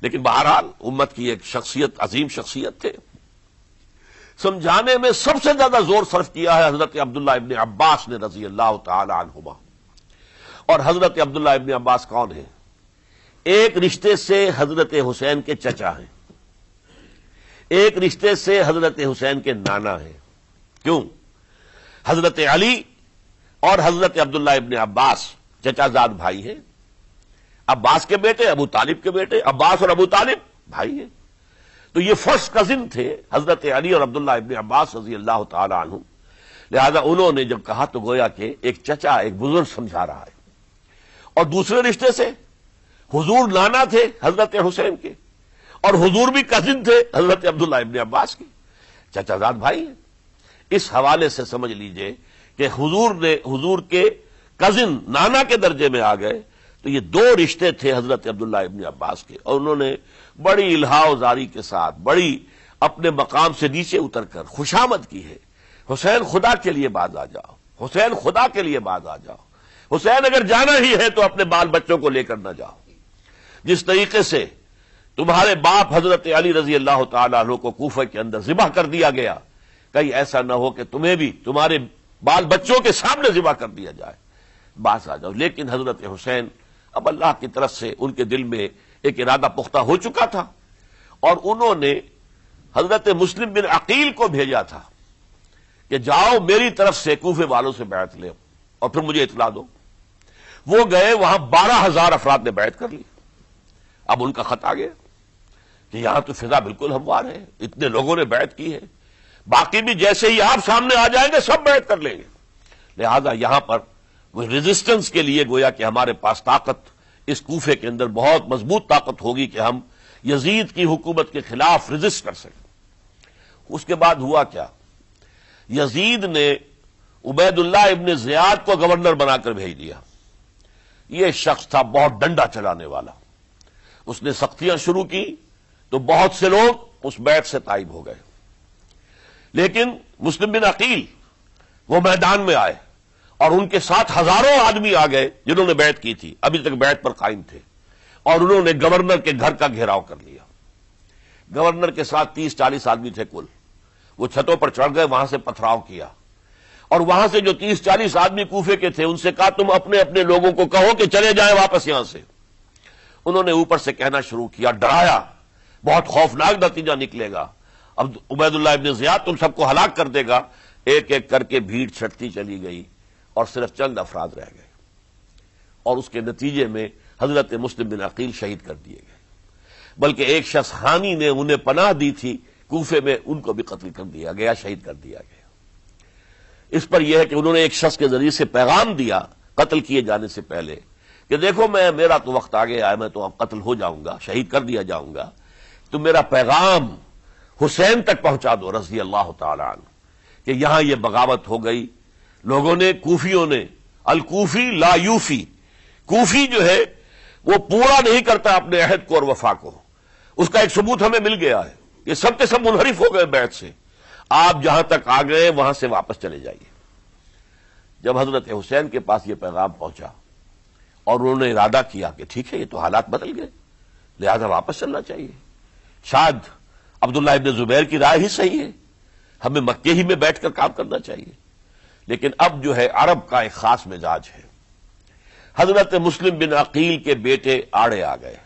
[SPEAKER 1] لیکن بہرحال امت کی ایک شخصیت، عظیم شخصیت تھے۔ سمجھانے میں سب سے زیادہ زور صرف کیا ہے حضرت عبداللہ ابن عباس نے رضی اللہ تعالی عنہما۔ اور حضرت عبداللہ ابن عباس کون ہیں؟ ایک رشتے سے حضرت حسین کے چچا ہیں، ایک رشتے سے حضرت حسین کے نانا ہیں۔ کیوں؟ حضرت علی اور حضرت عبداللہ ابن عباس چچا زاد بھائی ہیں، عباس کے بیٹے، ابو طالب کے بیٹے، عباس اور ابو طالب بھائی ہیں، تو یہ فرسٹ کزن تھے حضرت علی اور عبداللہ ابن عباس رضی اللہ تعالی عنہ۔ لہذا انہوں نے جب کہا تو گویا کہ ایک چچا ایک بزرگ سمجھا رہا ہے، اور دوسرے رشتے سے حضور نانا تھے حضرت حسین کے، اور حضور بھی کزن تھے حضرت عبداللہ ابن عباس کے، چچا زاد بھائی ہیں۔ اس حوالے سے سمجھ لیجئے کہ حضور کے کزن نانا کے درجے میں آ گئے، تو یہ دو رشتے تھے حضرت عبداللہ ابن عباس کے، اور انہوں نے بڑی الہا و زاری کے ساتھ، بڑی اپنے مقام سے نیچے اتر کر خوشامد کی ہے، حسین خدا کے لیے باز آ جاؤ، حسین خدا کے لیے باز آ جاؤ، حسین اگر جانا ہی ہے تو اپنے بال بچوں کو لے کر نہ جاؤ۔ جس طریقے سے تمہارے باپ حضرت علی رضی اللہ تعالیٰ عنہ کو کوفہ کے اندر ذبح کر دیا گیا، کہیں ایسا نہ ہو کہ تمہیں بھی تمہارے بال بچوں کے سامنے ذبح کر دیا جائے، باز آ جاؤ۔ لیکن حضرت حسین اب اللہ کی طرف سے ان کے دل میں ایک ارادہ پختہ ہو چکا تھا، اور انہوں نے حضرت مسلم بن عقیل کو بھیجا تھا کہ جاؤ میری طرف سے کوفے والوں سے بیعت لے اور پھر مجھے اطلاع دو۔ وہ گئے، وہاں 12,000 افراد نے بیعت کر لی۔ اب ان کا خط آ گیا کہ یہاں تو فضا بالکل ہموار ہے، اتنے لوگوں نے بیعت کی ہے، باقی بھی جیسے ہی آپ سامنے آ جائیں گے سب بیعت کر لیں گے، لہذا یہاں پر وہ ریزسٹنس کے لیے گویا کہ ہمارے پاس طاقت اس کوفے کے اندر بہت مضبوط طاقت ہوگی کہ ہم یزید کی حکومت کے خلاف ریزسٹ کر سکیں۔ اس کے بعد ہوا کیا؟ یزید نے عبید اللہ ابن زیاد کو گورنر بنا کر بھیج دیا۔ یہ شخص تھا بہت ڈنڈا چلانے والا، اس نے سختیاں شروع کی تو بہت سے لوگ اس بیعت سے تائب ہو گئے، لیکن مسلم بن عقیل وہ میدان میں آئے اور ان کے ساتھ ہزاروں آدمی آ گئے جنہوں نے بیعت کی تھی، ابھی تک بیعت پر قائم تھے، اور انہوں نے گورنر کے گھر کا گھیراؤ کر لیا۔ گورنر کے ساتھ 30-40 آدمی تھے کل. وہ چھتوں پر چڑھ گئے, وہاں سے پتھراؤ کیا, اور وہاں سے جو 30-40 آدمی کوفے کے تھے ان سے کہا تم اپنے اپنے لوگوں کو کہو کہ چلے جائیں واپس یہاں سے. انہوں نے اوپر سے کہنا شروع کیا, ڈرایا, بہت خوفناک نتیجہ نکلے گا, اب عبید اللہ ابن زیاد تم سب کو ہلاک کر دے گا. ایک ایک کر کے بھیڑ چھٹتی چلی گئی اور صرف چند افراد رہ گئے, اور اس کے نتیجے میں حضرت مسلم بن عقیل شہید کر دیے گئے. بلکہ ایک شخص حامی نے انہیں پناہ دی تھی کوفے میں, ان کو بھی قتل کر دیا گیا, شہید کر دیا گیا. اس پر یہ ہے کہ انہوں نے ایک شخص کے ذریعے سے پیغام دیا قتل کیے جانے سے پہلے کہ دیکھو میرا تو وقت آگے آیا, میں تو اب قتل ہو جاؤں گا, شہید کر دیا جاؤں گا, تو میرا پیغام حسین تک پہنچا دو رضی اللہ تعالی عنہ کہ یہاں یہ بغاوت ہو گئی. لوگوں نے, کوفیوں نے, الکوفی لا یوفی, کوفی جو ہے وہ پورا نہیں کرتا اپنے عہد کو اور وفا کو. اس کا ایک ثبوت ہمیں مل گیا ہے, یہ سب کے سب منحرف ہو گئے بیعت سے. آپ جہاں تک آ گئے وہاں سے واپس چلے جائیے. جب حضرت حسین کے پاس یہ پیغام پہنچا اور انہوں نے ارادہ کیا کہ ٹھیک ہے یہ تو حالات بدل گئے, لہذا واپس چلنا چاہیے. شاید عبداللہ ابن زبیر کی رائے ہی صحیح ہے, ہمیں مکے ہی میں بیٹھ کر کام کرنا چاہیے. لیکن اب جو ہے عرب کا ایک خاص مزاج ہے. حضرت مسلم بن عقیل کے بیٹے آڑے آ گئے,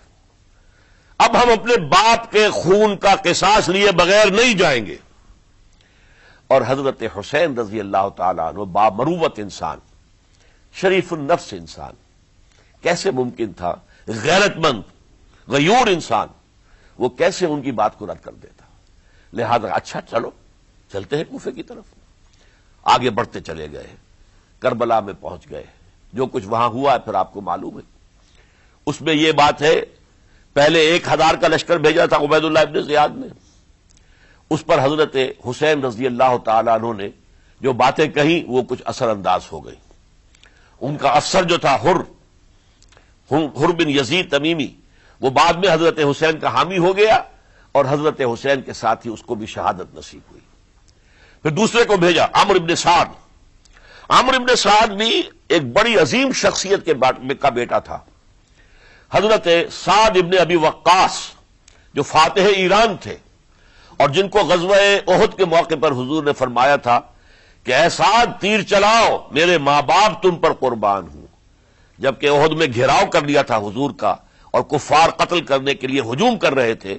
[SPEAKER 1] اب ہم اپنے باپ کے خون کا قصاص لیے بغیر نہیں جائیں گے. اور حضرت حسین رضی اللہ تعالیٰ عنہ بامروت انسان, شریف النفس انسان, کیسے ممکن تھا, غیرت مند غیور انسان, وہ کیسے ان کی بات کو رد کر دیتا. لہذا اچھا چلو چلتے ہیں کوفے کی طرف. آگے بڑھتے چلے گئے, کربلا میں پہنچ گئے. جو کچھ وہاں ہوا ہے پھر آپ کو معلوم ہے. اس میں یہ بات ہے, پہلے 1000 کا لشکر بھیجا تھا عبید اللہ ابن زیاد نے, اس پر حضرت حسین رضی اللہ تعالیٰ عنہ نے جو باتیں کہیں وہ کچھ اثر انداز ہو گئی. ان کا افسر جو تھا حر بن یزید تمیمی, وہ بعد میں حضرت حسین کا حامی ہو گیا اور حضرت حسین کے ساتھ ہی اس کو بھی شہادت نصیب ہوئی. پھر دوسرے کو بھیجا عمرو ابن سعد. عمرو ابن سعد بھی ایک بڑی عظیم شخصیت کا بیٹا تھا. حضرت سعد ابن ابی وقاص جو فاتح ایران تھے اور جن کو غزوہ احد کے موقع پر حضور نے فرمایا تھا کہ اے سعد تیر چلاؤ, میرے ماں باپ تم پر قربان ہوں. جبکہ احد میں گھیراؤ کر لیا تھا حضور کا اور کفار قتل کرنے کے لیے ہجوم کر رہے تھے,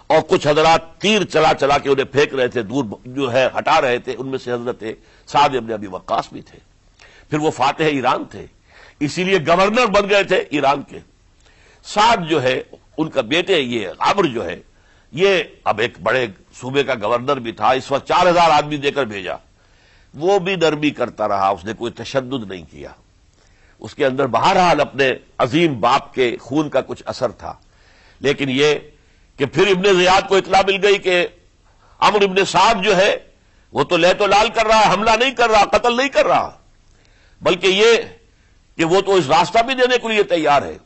[SPEAKER 1] اور کچھ حضرات تیر چلا چلا کے انہیں پھینک رہے تھے, دور جو ہے ہٹا رہے تھے. ان میں سے حضرت سعد ابن ابی وقاص بھی تھے. پھر وہ فاتح ایران تھے, اسی لیے گورنر بن گئے تھے ایران کے. سعد جو ہے ان کا بیٹے, یہ عمرو جو ہے یہ اب ایک بڑے صوبے کا گورنر بھی تھا. اس وقت 4000 آدمی دے کر بھیجا. وہ بھی نرمی کرتا رہا, اس نے کوئی تشدد نہیں کیا. اس کے اندر بہرحال اپنے عظیم باپ کے خون کا کچھ اثر تھا. لیکن یہ کہ پھر ابن زیاد کو اطلاع مل گئی کہ عمرو ابن سعد جو ہے وہ تو لے تو لال کر رہا ہے, حملہ نہیں کر رہا, قتل نہیں کر رہا, بلکہ یہ کہ وہ تو اس راستہ بھی دینے کے لیے تیار ہے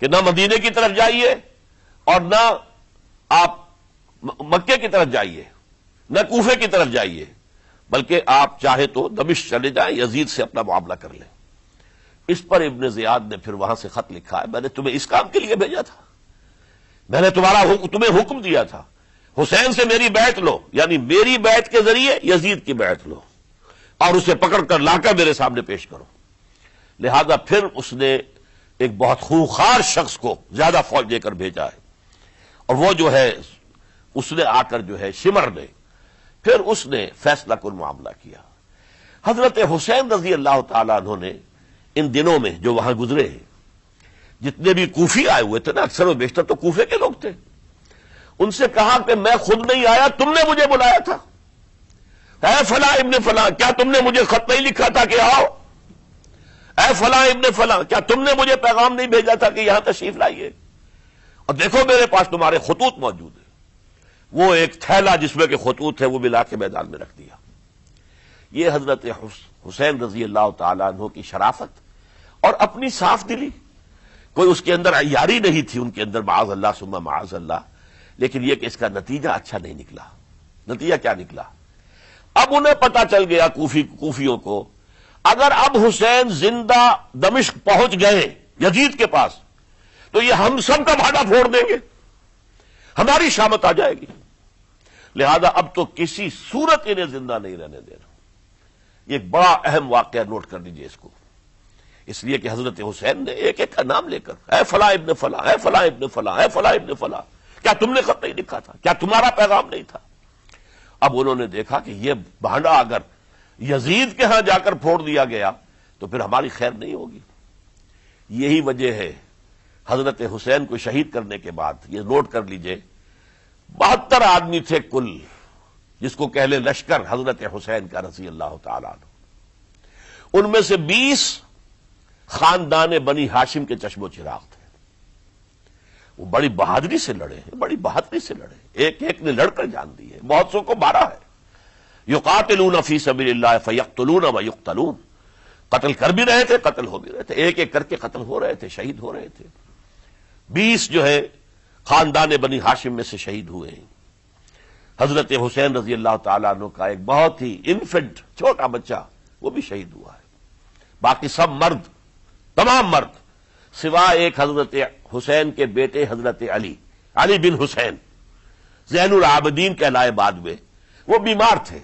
[SPEAKER 1] کہ نہ مدینے کی طرف جائیے اور نہ آپ مکے کی طرف جائیے, نہ کوفے کی طرف جائیے, بلکہ آپ چاہے تو دمشق چلے جائیں, یزید سے اپنا معاملہ کر لیں. اس پر ابن زیاد نے پھر وہاں سے خط لکھا ہے, میں نے تمہیں اس کام کے لیے بھیجا تھا, میں نے تمہیں حکم دیا تھا حسین سے میری بیعت لو, یعنی میری بیعت کے ذریعے یزید کی بیعت لو اور اسے پکڑ کر لا کر میرے سامنے پیش کرو. لہذا پھر اس نے ایک بہت خوخار شخص کو زیادہ فوج دے کر بھیجا ہے, اور وہ جو ہے اس نے آ کر جو ہے شمر نے پھر اس نے فیصلہ کن معاملہ کیا. حضرت حسین رضی اللہ تعالیٰ عنہ نے ان دنوں میں جو وہاں گزرے ہیں, جتنے بھی کوفی آئے ہوئے تھے نا, اکثر و بیشتر تو کوفے کے لوگ تھے, ان سے کہا کہ میں خود نہیں آیا, تم نے مجھے بلایا تھا. اے فلاں ابن فلاں, کیا تم نے مجھے خط نہیں لکھا تھا کہ آؤ؟ اے فلاں ابن فلاں, کیا تم نے مجھے پیغام نہیں بھیجا تھا کہ یہاں تشریف لائیے؟ اور دیکھو میرے پاس تمہارے خطوط موجود ہیں. وہ ایک تھیلا جس میں کہ خطوط ہے وہ ملا کے میدان میں رکھ دیا. یہ حضرت حسین رضی اللہ تعالیٰ عنہ کی شرافت اور اپنی صاف دلی. کوئی اس کے اندر عیاری نہیں تھی ان کے اندر, معاذ اللہ ثم معاذ اللہ. لیکن یہ کہ اس کا نتیجہ اچھا نہیں نکلا. نتیجہ کیا نکلا؟ اب انہیں پتا چل گیا کوفیوں کو, اگر اب حسین زندہ دمشق پہنچ گئے یزید کے پاس تو یہ ہم سب کا بھاگا پھوڑ دیں گے, ہماری شامت آ جائے گی، لہذا اب تو کسی صورت انہیں زندہ نہیں رہنے دینا۔ یہ ایک بڑا اہم واقعہ، نوٹ کر لیجئے اس کو، اس لیے کہ حضرت حسین نے ایک ایک کا نام لے کر، اے فلاں ابن فلاں، اے فلاں ابن فلاں، اے فلاں ابن فلاں، کیا تم نے خط نہیں لکھا تھا؟ کیا تمہارا پیغام نہیں تھا؟ اب انہوں نے دیکھا کہ یہ بھانڈا اگر یزید کے ہاں جا کر پھوڑ دیا گیا تو پھر ہماری خیر نہیں ہوگی۔ یہی وجہ ہے حضرت حسین کو شہید کرنے کے بعد، یہ نوٹ کر لیجئے، 72 آدمی تھے کل، جس کو کہہ لیں لشکر حضرت حسین کا رضی اللہ تعالیٰ عنہ۔ ان میں سے 20 خاندان بنی ہاشم کے چشم و چراغ تھے۔ وہ بڑی بہادری سے لڑے ہیں، بڑی بہادری سے لڑے، ایک ایک نے لڑ کر جان دی ہے، بہت سو کو مارا ہے۔ یقاتلون فی سبیل اللہ فیقتلون ویقتلون، قتل کر بھی رہے تھے، قتل ہو بھی رہے تھے، ایک ایک کر کے قتل ہو رہے تھے، شہید ہو رہے تھے۔ 20 جو ہے خاندان بنی ہاشم میں سے شہید ہوئے ہیں۔ حضرت حسین رضی اللہ تعالیٰ عنہ کا ایک بہت ہی انفنٹ چھوٹا بچہ، وہ بھی شہید ہوا ہے۔ باقی سب مرد، تمام مرد، سوائے ایک حضرت حسین کے بیٹے حضرت علی بن حسین زین العابدین کہلائے بعد میں، وہ بیمار تھے،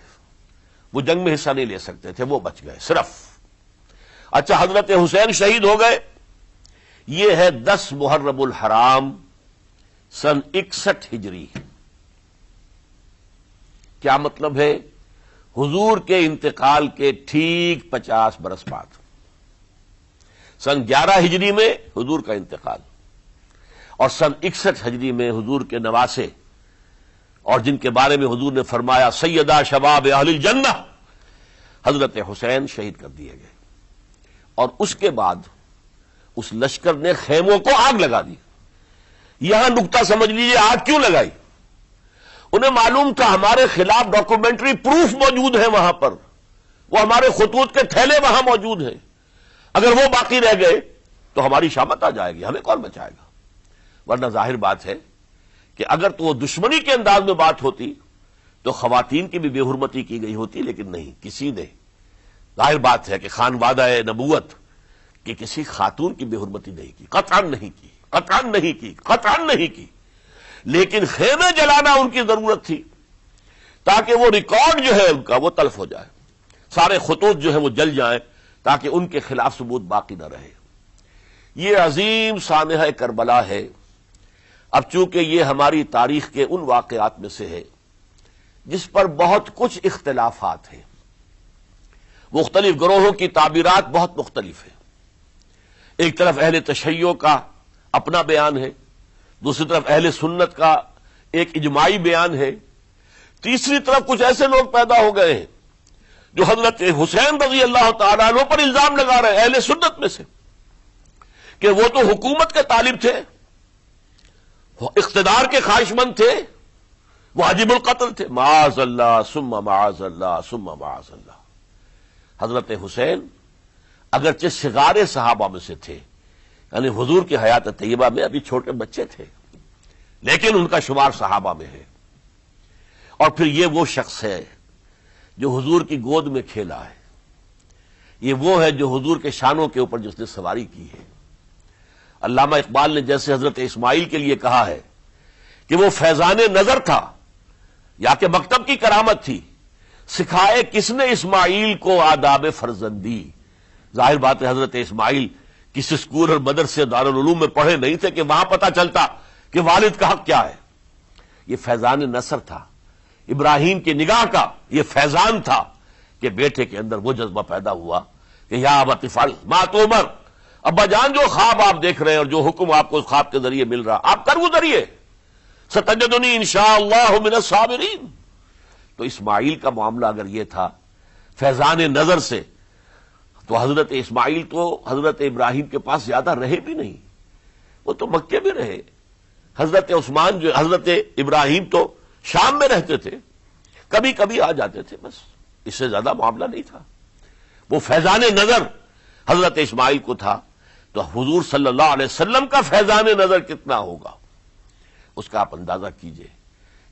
[SPEAKER 1] وہ جنگ میں حصہ نہیں لے سکتے تھے، وہ بچ گئے صرف۔ اچھا، حضرت حسین شہید ہو گئے، یہ ہے 10 محرم الحرام سن 61 ہجری۔ کیا مطلب ہے؟ حضور کے انتقال کے ٹھیک 50 برس بعد، سن 11 ہجری میں حضور کا انتقال، اور سن 61 ہجری میں حضور کے نواسے، اور جن کے بارے میں حضور نے فرمایا سیدہ شباب اہل الجنہ، حضرت حسین شہید کر دیے گئے۔ اور اس کے بعد اس لشکر نے خیموں کو آگ لگا دی۔ یہاں نکتہ سمجھ لیجیے، آگ کیوں لگائی؟ انہیں معلوم تھا ہمارے خلاف ڈاکومنٹری پروف موجود ہے وہاں پر، وہ ہمارے خطوط کے تھیلے وہاں موجود ہیں، اگر وہ باقی رہ گئے تو ہماری شامت آ جائے گی، ہمیں کون بچائے گا؟ ورنہ ظاہر بات ہے کہ اگر تو وہ دشمنی کے انداز میں بات ہوتی تو خواتین کی بھی بے حرمتی کی گئی ہوتی، لیکن نہیں، کسی نے، ظاہر بات ہے کہ خانوادہ نبوت کہ کسی خاتون کی بے حرمتی نہیں کی، قطعاً نہیں کی، قطعاً نہیں کی، قطعاً نہیں کی، لیکن خیمے جلانا ان کی ضرورت تھی تاکہ وہ ریکارڈ جو ہے ان کا وہ تلف ہو جائے، سارے خطوط جو ہے وہ جل جائیں تاکہ ان کے خلاف ثبوت باقی نہ رہے۔ یہ عظیم سانحہ کربلا ہے۔ اب چونکہ یہ ہماری تاریخ کے ان واقعات میں سے ہے جس پر بہت کچھ اختلافات ہیں، مختلف گروہوں کی تعبیرات بہت مختلف ہیں۔ ایک طرف اہل تشیع کا اپنا بیان ہے، دوسری طرف اہل سنت کا ایک اجماعی بیان ہے، تیسری طرف کچھ ایسے لوگ پیدا ہو گئے ہیں جو حضرت حسین رضی اللہ تعالیٰ عنہ پر الزام لگا رہے ہیں، اہل سنت میں سے، کہ وہ تو حکومت کے طالب تھے، اقتدار کے خواہش مند تھے، واجب القتل تھے۔ معاذ اللہ ثم معاذ اللہ ثم معاذ اللہ۔ حضرت حسین اگرچہ صغار صحابہ میں سے تھے، یعنی حضور کی حیات طیبہ میں ابھی چھوٹے بچے تھے، لیکن ان کا شمار صحابہ میں ہے۔ اور پھر یہ وہ شخص ہے جو حضور کی گود میں کھیلا ہے، یہ وہ ہے جو حضور کے شانوں کے اوپر جس نے سواری کی ہے۔ علامہ اقبال نے جیسے حضرت اسماعیل کے لیے کہا ہے کہ وہ فیضان نظر تھا یا کہ مکتب کی کرامت تھی، سکھائے کس نے اسماعیل کو آداب فرزندی۔ ظاہر بات ہے حضرت اسماعیل کسی اسکول اور مدرسے دارالعلوم میں پڑھے نہیں تھے کہ وہاں پتہ چلتا کہ والد کا حق کیا ہے۔ یہ فیضان نصر تھا، ابراہیم کی نگاہ کا یہ فیضان تھا کہ بیٹے کے اندر وہ جذبہ پیدا ہوا کہ یا ابت افعل ما تؤمر، ابا جان جو خواب آپ دیکھ رہے ہیں اور جو حکم آپ کو اس خواب کے ذریعے مل رہا آپ کر گزریے، ستجدنی انشاءاللہ من الصابرین۔ تو اسماعیل کا معاملہ اگر یہ تھا فیضان نظر سے، تو حضرت اسماعیل تو حضرت ابراہیم کے پاس زیادہ رہے بھی نہیں، وہ تو مکے میں رہے۔ حضرت عثمان جو حضرت ابراہیم تو شام میں رہتے تھے، کبھی کبھی آ جاتے تھے، بس اس سے زیادہ معاملہ نہیں تھا۔ وہ فیضان نظر حضرت اسماعیل کو تھا، تو حضور صلی اللہ علیہ وسلم کا فیضان نظر کتنا ہوگا اس کا آپ اندازہ کیجئے۔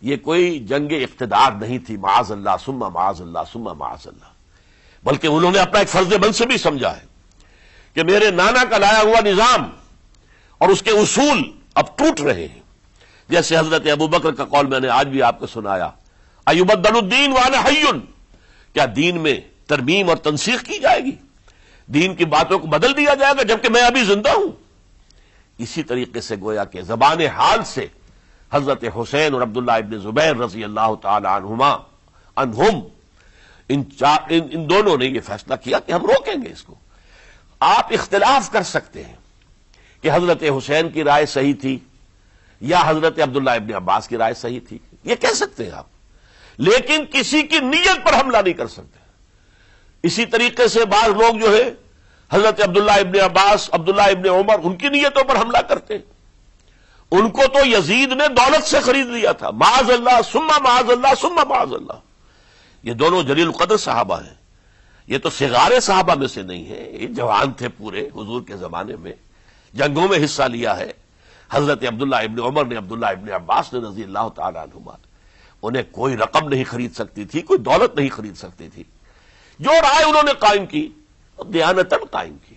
[SPEAKER 1] یہ کوئی جنگ اقتدار نہیں تھی، معاذ اللہ ثم معاذ اللہ ثم معاذ اللہ، بلکہ انہوں نے اپنا ایک فرض منصبی سمجھا ہے کہ میرے نانا کا لایا ہوا نظام اور اس کے اصول اب ٹوٹ رہے ہیں، جیسے حضرت ابو بکر کا قول میں نے آج بھی آپ کو سنایا، ایبدل الدین وانا حی، کیا دین میں ترمیم اور تنسیخ کی جائے گی، دین کی باتوں کو بدل دیا جائے گا جبکہ میں ابھی زندہ ہوں؟ اسی طریقے سے گویا کہ زبان حال سے حضرت حسین اور عبداللہ ابن زبیر رضی اللہ تعالی عنہم ان دونوں نے یہ فیصلہ کیا کہ ہم روکیں گے اس کو۔ آپ اختلاف کر سکتے ہیں کہ حضرت حسین کی رائے صحیح تھی یا حضرت عبداللہ ابن عباس کی رائے صحیح تھی، یہ کہہ سکتے ہیں آپ، لیکن کسی کی نیت پر حملہ نہیں کر سکتے۔ اسی طریقے سے بعض لوگ جو ہے حضرت عبداللہ ابن عباس، عبداللہ ابن عمر، ان کی نیتوں پر حملہ کرتے ہیں۔ ان کو تو یزید نے دولت سے خرید لیا تھا، معاذ اللہ ثم معاذ اللہ ثم معاذ اللہ۔ یہ دونوں جلیل القدر صحابہ ہیں، یہ تو صغار صحابہ میں سے نہیں ہیں، یہ جوان تھے پورے حضور کے زمانے میں، جنگوں میں حصہ لیا ہے۔ حضرت عبداللہ ابن عمر نے، عبداللہ ابن عباس نے رضی اللہ تعالی عنہما، انہیں کوئی رقم نہیں خرید سکتی تھی، کوئی دولت نہیں خرید سکتی تھی۔ جو رائے انہوں نے قائم کی دیانتاً قائم کی۔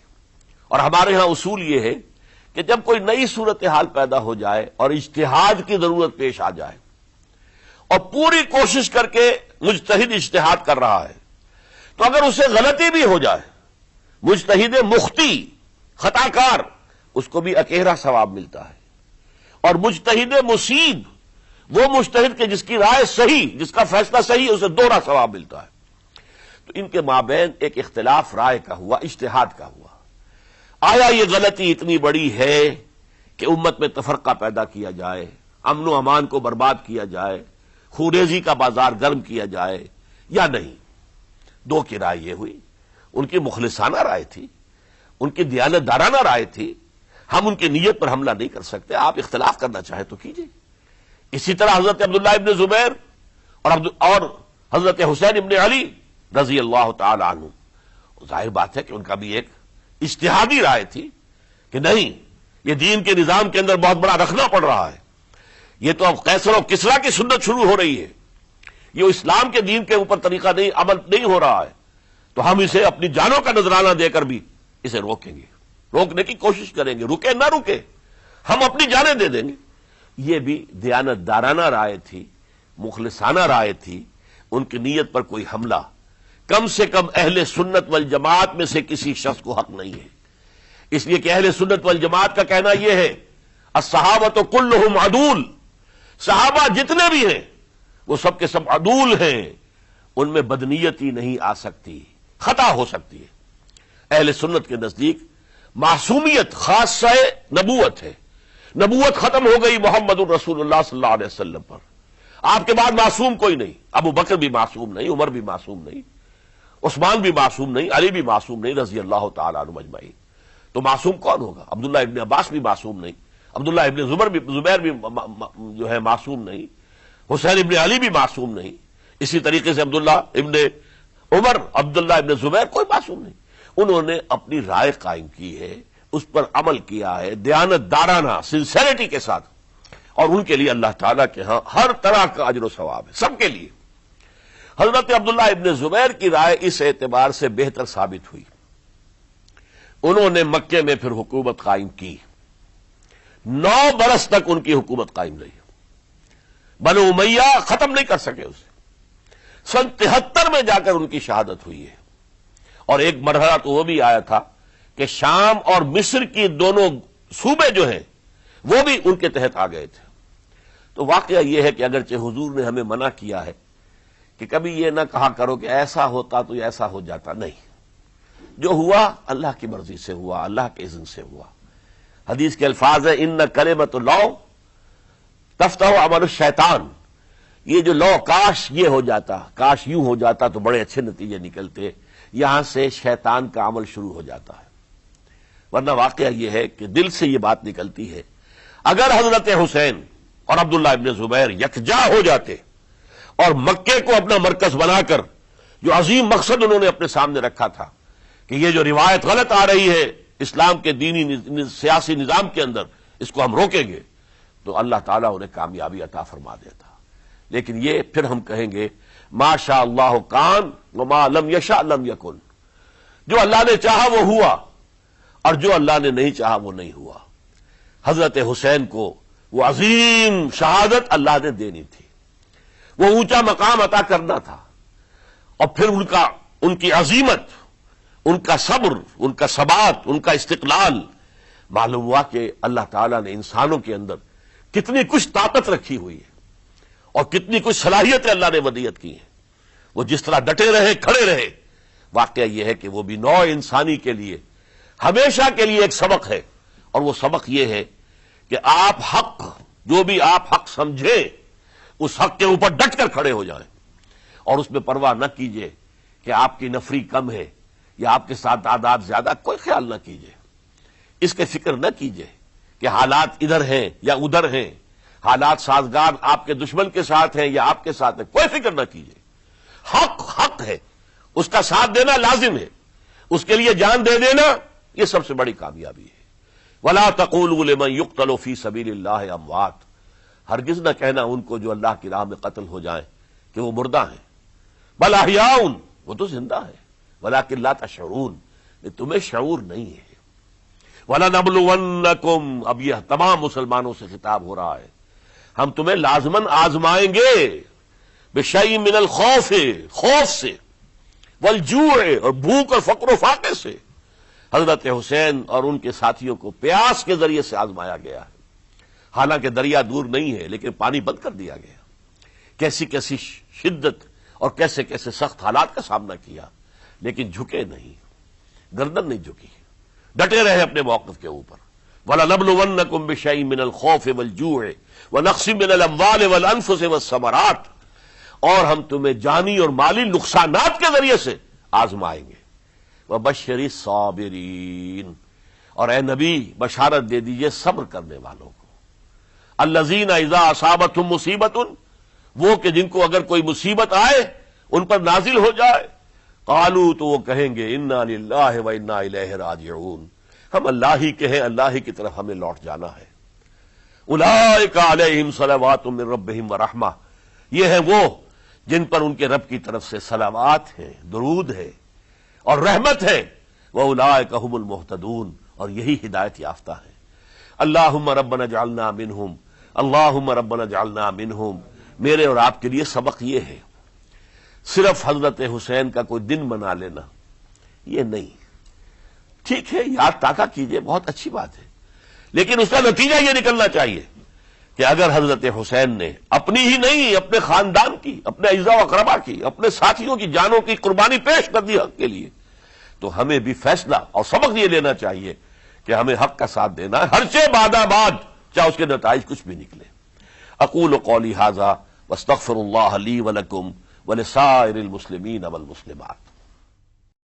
[SPEAKER 1] اور ہمارے ہاں اصول یہ ہے کہ جب کوئی نئی صورتحال پیدا ہو جائے اور اجتہاد کی ضرورت پیش آ جائے اور پوری کوشش کر کے مجتہد اجتہاد کر رہا ہے، تو اگر اسے غلطی بھی ہو جائے، مجتہد مخطی خطا کار، اس کو بھی اکیرا ثواب ملتا ہے، اور مجتہد مصیب وہ مجتہد کے جس کی رائے صحیح، جس کا فیصلہ صحیح، اسے دوہرا ثواب ملتا ہے۔ تو ان کے مابین ایک اختلاف رائے کا ہوا، اجتہاد کا ہوا۔ آیا یہ غلطی اتنی بڑی ہے کہ امت میں تفرقہ پیدا کیا جائے، امن و امان کو برباد کیا جائے، خوریزی کا بازار گرم کیا جائے، یا نہیں؟ دو کی رائے یہ ہوئی، ان کی مخلصانہ رائے تھی، ان کی دیانت دارانہ رائے تھی، ہم ان کی نیت پر حملہ نہیں کر سکتے، آپ اختلاف کرنا چاہیں تو کیجیے۔ اسی طرح حضرت عبداللہ ابن زبیر اور حضرت حسین ابن علی رضی اللہ تعالی عنہ، ظاہر بات ہے کہ ان کا بھی ایک اجتہادی رائے تھی کہ نہیں، یہ دین کے نظام کے اندر بہت بڑا رکھنا پڑ رہا ہے، یہ تو اب قیصر و کسریٰ کی سنت شروع ہو رہی ہے، یہ اسلام کے دین کے اوپر طریقہ نہیں، عمل نہیں ہو رہا ہے، تو ہم اسے اپنی جانوں کا نذرانہ دے کر بھی اسے روکیں گے، روکنے کی کوشش کریں گے، رکے نہ رکے ہم اپنی جانیں دے دیں گے۔ یہ بھی دیانت دارانہ رائے تھی، مخلصانہ رائے تھی، ان کی نیت پر کوئی حملہ کم سے کم اہل سنت والجماعت میں سے کسی شخص کو حق نہیں ہے۔ اس لیے کہ اہل سنت والجماعت کا کہنا یہ ہے، الصحابۃ کلھم عدول، صحابہ جتنے بھی ہیں وہ سب کے سب عدول ہیں، ان میں بدنیتی نہیں آ سکتی، خطا ہو سکتی ہے۔ اہل سنت کے نزدیک معصومیت خاصہ نبوت ہے، نبوت ختم ہو گئی محمد الرسول اللہ صلی اللہ علیہ وسلم پر، آپ کے بعد معصوم کوئی نہیں، ابو بکر بھی معصوم نہیں، عمر بھی معصوم نہیں، عثمان بھی معصوم نہیں، علی بھی معصوم نہیں رضی اللہ تعالی عنہ اجمعین۔ تو معصوم کون ہوگا؟ عبداللہ ابن عباس بھی معصوم نہیں، عبداللہ ابن زبیر بھی جو ہے معصوم نہیں، حسین ابن علی بھی معصوم نہیں، اسی طریقے سے عبداللہ ابن عمر، عبداللہ ابن زبیر، کوئی معصوم نہیں۔ انہوں نے اپنی رائے قائم کی ہے، اس پر عمل کیا ہے دیانت دارانہ سنسیریٹی کے ساتھ، اور ان کے لیے اللہ تعالیٰ کے ہاں ہر طرح کا اجر و ثواب ہے، سب کے لیے۔ حضرت عبداللہ ابن زبیر کی رائے اس اعتبار سے بہتر ثابت ہوئی، انہوں نے مکے میں پھر حکومت قائم کی، 9 برس تک ان کی حکومت قائم رہی، بنو امیہ ختم نہیں کر سکے اسے۔ سن 73 میں جا کر ان کی شہادت ہوئی ہے، اور ایک مرحلہ تو وہ بھی آیا تھا کہ شام اور مصر کی دونوں صوبے جو ہیں وہ بھی ان کے تحت آ گئے تھے۔ تو واقعہ یہ ہے کہ اگرچہ حضور نے ہمیں منع کیا ہے کہ کبھی یہ نہ کہا کرو کہ ایسا ہوتا تو ایسا ہو جاتا، نہیں، جو ہوا اللہ کی مرضی سے ہوا، اللہ کے اذن سے ہوا۔ حدیث کے الفاظ ہیں، ان کلمۃ اللہ تفتح عمل الشیطان، یہ جو لو کاش یہ ہو جاتا، کاش یوں ہو جاتا تو بڑے اچھے نتیجے نکلتے، یہاں سے شیطان کا عمل شروع ہو جاتا ہے۔ ورنہ واقعہ یہ ہے کہ دل سے یہ بات نکلتی ہے، اگر حضرت حسین اور عبداللہ ابن زبیر یکجا ہو جاتے اور مکے کو اپنا مرکز بنا کر جو عظیم مقصد انہوں نے اپنے سامنے رکھا تھا کہ یہ جو روایت غلط آ رہی ہے اسلام کے دینی سیاسی نظام کے اندر، اس کو ہم روکیں گے، تو اللہ تعالیٰ انہیں کامیابی عطا فرما دیتا۔ لیکن یہ پھر ہم کہیں گے ما شاء اللہ کان وما لم یشاء لم یکن، جو اللہ نے چاہا وہ ہوا، اور جو اللہ نے نہیں چاہا وہ نہیں ہوا۔ حضرت حسین کو وہ عظیم شہادت اللہ نے دینی تھی، وہ اونچا مقام عطا کرنا تھا، اور پھر ان کی عظیمت، ان کا صبر، ان کا ثبات، ان کا استقلال، معلوم ہوا کہ اللہ تعالیٰ نے انسانوں کے اندر کتنی کچھ طاقت رکھی ہوئی ہے اور کتنی کچھ صلاحیتیں اللہ نے ودیعت کی ہیں۔ وہ جس طرح ڈٹے رہے، کھڑے رہے، واقعہ یہ ہے کہ وہ بھی نوع انسانی کے لیے ہمیشہ کے لیے ایک سبق ہے، اور وہ سبق یہ ہے کہ آپ حق، جو بھی آپ حق سمجھیں، اس حق کے اوپر ڈٹ کر کھڑے ہو جائیں، اور اس میں پرواہ نہ کیجئے کہ آپ کی نفری کم ہے یا آپ کے ساتھ تعداد زیادہ، کوئی خیال نہ کیجئے، اس کے فکر نہ کیجئے کہ حالات ادھر ہیں یا ادھر ہیں، حالات سازگار آپ کے دشمن کے ساتھ ہیں یا آپ کے ساتھ ہیں، کوئی فکر نہ کیجئے۔ حق حق ہے، اس کا ساتھ دینا لازم ہے، اس کے لیے جان دے دینا یہ سب سے بڑی کامیابی ہے۔ وَلَا تَقُولُوا لِمَن يُقْتَلُ فِي سَبِيلِ اللَّهِ اموات، ہرگز نہ کہنا ان کو جو اللہ کی راہ میں قتل ہو جائیں کہ وہ مردہ ہیں، بل احیاء، وہ تو زندہ ہے، ولیکن لا تشعرون، تمہیں شعور نہیں ہے۔ وَلَنَبْلُوَنَّكُمْ، اب یہ تمام مسلمانوں سے خطاب ہو رہا ہے، ہم تمہیں لازماً آزمائیں گے، بِشَيْءٍ مِّنَ الْخَوْفِ، خوف سے، وَالْجُوعِ، اور بھوک اور فقر و فاقے سے۔ حضرت حسین اور ان کے ساتھیوں کو پیاس کے ذریعے سے آزمایا گیا ہے، حالانکہ دریا دور نہیں ہے لیکن پانی بند کر دیا گیا، کیسی کیسی شدت اور کیسے کیسے سخت حالات کا سامنا کیا، لیکن جھکے نہیں، گردن نہیں جھکی، ڈٹے رہے اپنے موقف کے اوپر۔ وَلَنَبْلُوَنَّكُمْ بِشَيْءٍ مِّنَ الْخَوْفِ وَالْجُوعِ وَنَقْصٍ مِّنَ الْأَمْوَالِ وَالْأَنفُسِ وَالثَّمَرَاتِ، اور ہم تمہیں جانی اور مالی نقصانات کے ذریعے سے آزمائیں گے۔ وَبَشِّرِ الصَّابِرِينَ، اور اے نبی بشارت دے دیجئے صبر کرنے والوں کو۔ الَّذِينَ إِذَا أَصَابَتْهُمْ مُصِیبَةٌ، وہ کہ جن کو اگر کوئی مصیبت آئے، ان پر نازل ہو جائے، قالوا، تو وہ کہیں گے انا للہ و انا الیہ راجعون، ہم اللہ ہی کے ہیں، اللہ ہی کی طرف ہمیں لوٹ جانا ہے۔ اولئک علیہم صلوات من ربہم ورحمہ، یہ ہیں وہ جن پر ان کے رب کی طرف سے صلوات ہیں، درود ہے اور رحمت ہے، واولئک هم المہتدون، اور یہی ہدایت یافتہ ہیں۔ اللہم ربنا اجعلنا منہم، اللہم ربنا اجعلنا منہم، میرے اور آپ کے لیے سبق یہ ہے، صرف حضرت حسین کا کوئی دن منا لینا یہ نہیں، ٹھیک ہے یاد تازہ کیجئے، بہت اچھی بات ہے، لیکن اس کا نتیجہ یہ نکلنا چاہیے کہ اگر حضرت حسین نے اپنی ہی نہیں، اپنے خاندان کی، اپنے اعزاء و اقربا کی، اپنے ساتھیوں کی جانوں کی قربانی پیش کر دی حق کے لیے، تو ہمیں بھی فیصلہ اور سبق یہ لینا چاہیے کہ ہمیں حق کا ساتھ دینا ہے، ہر چے بعد چاہے اس کے نتائج کچھ بھی نکلے۔ اقول قولی ھذا واستغفر اللہ لی ولکم ولسائر المسلمین والمسلمات۔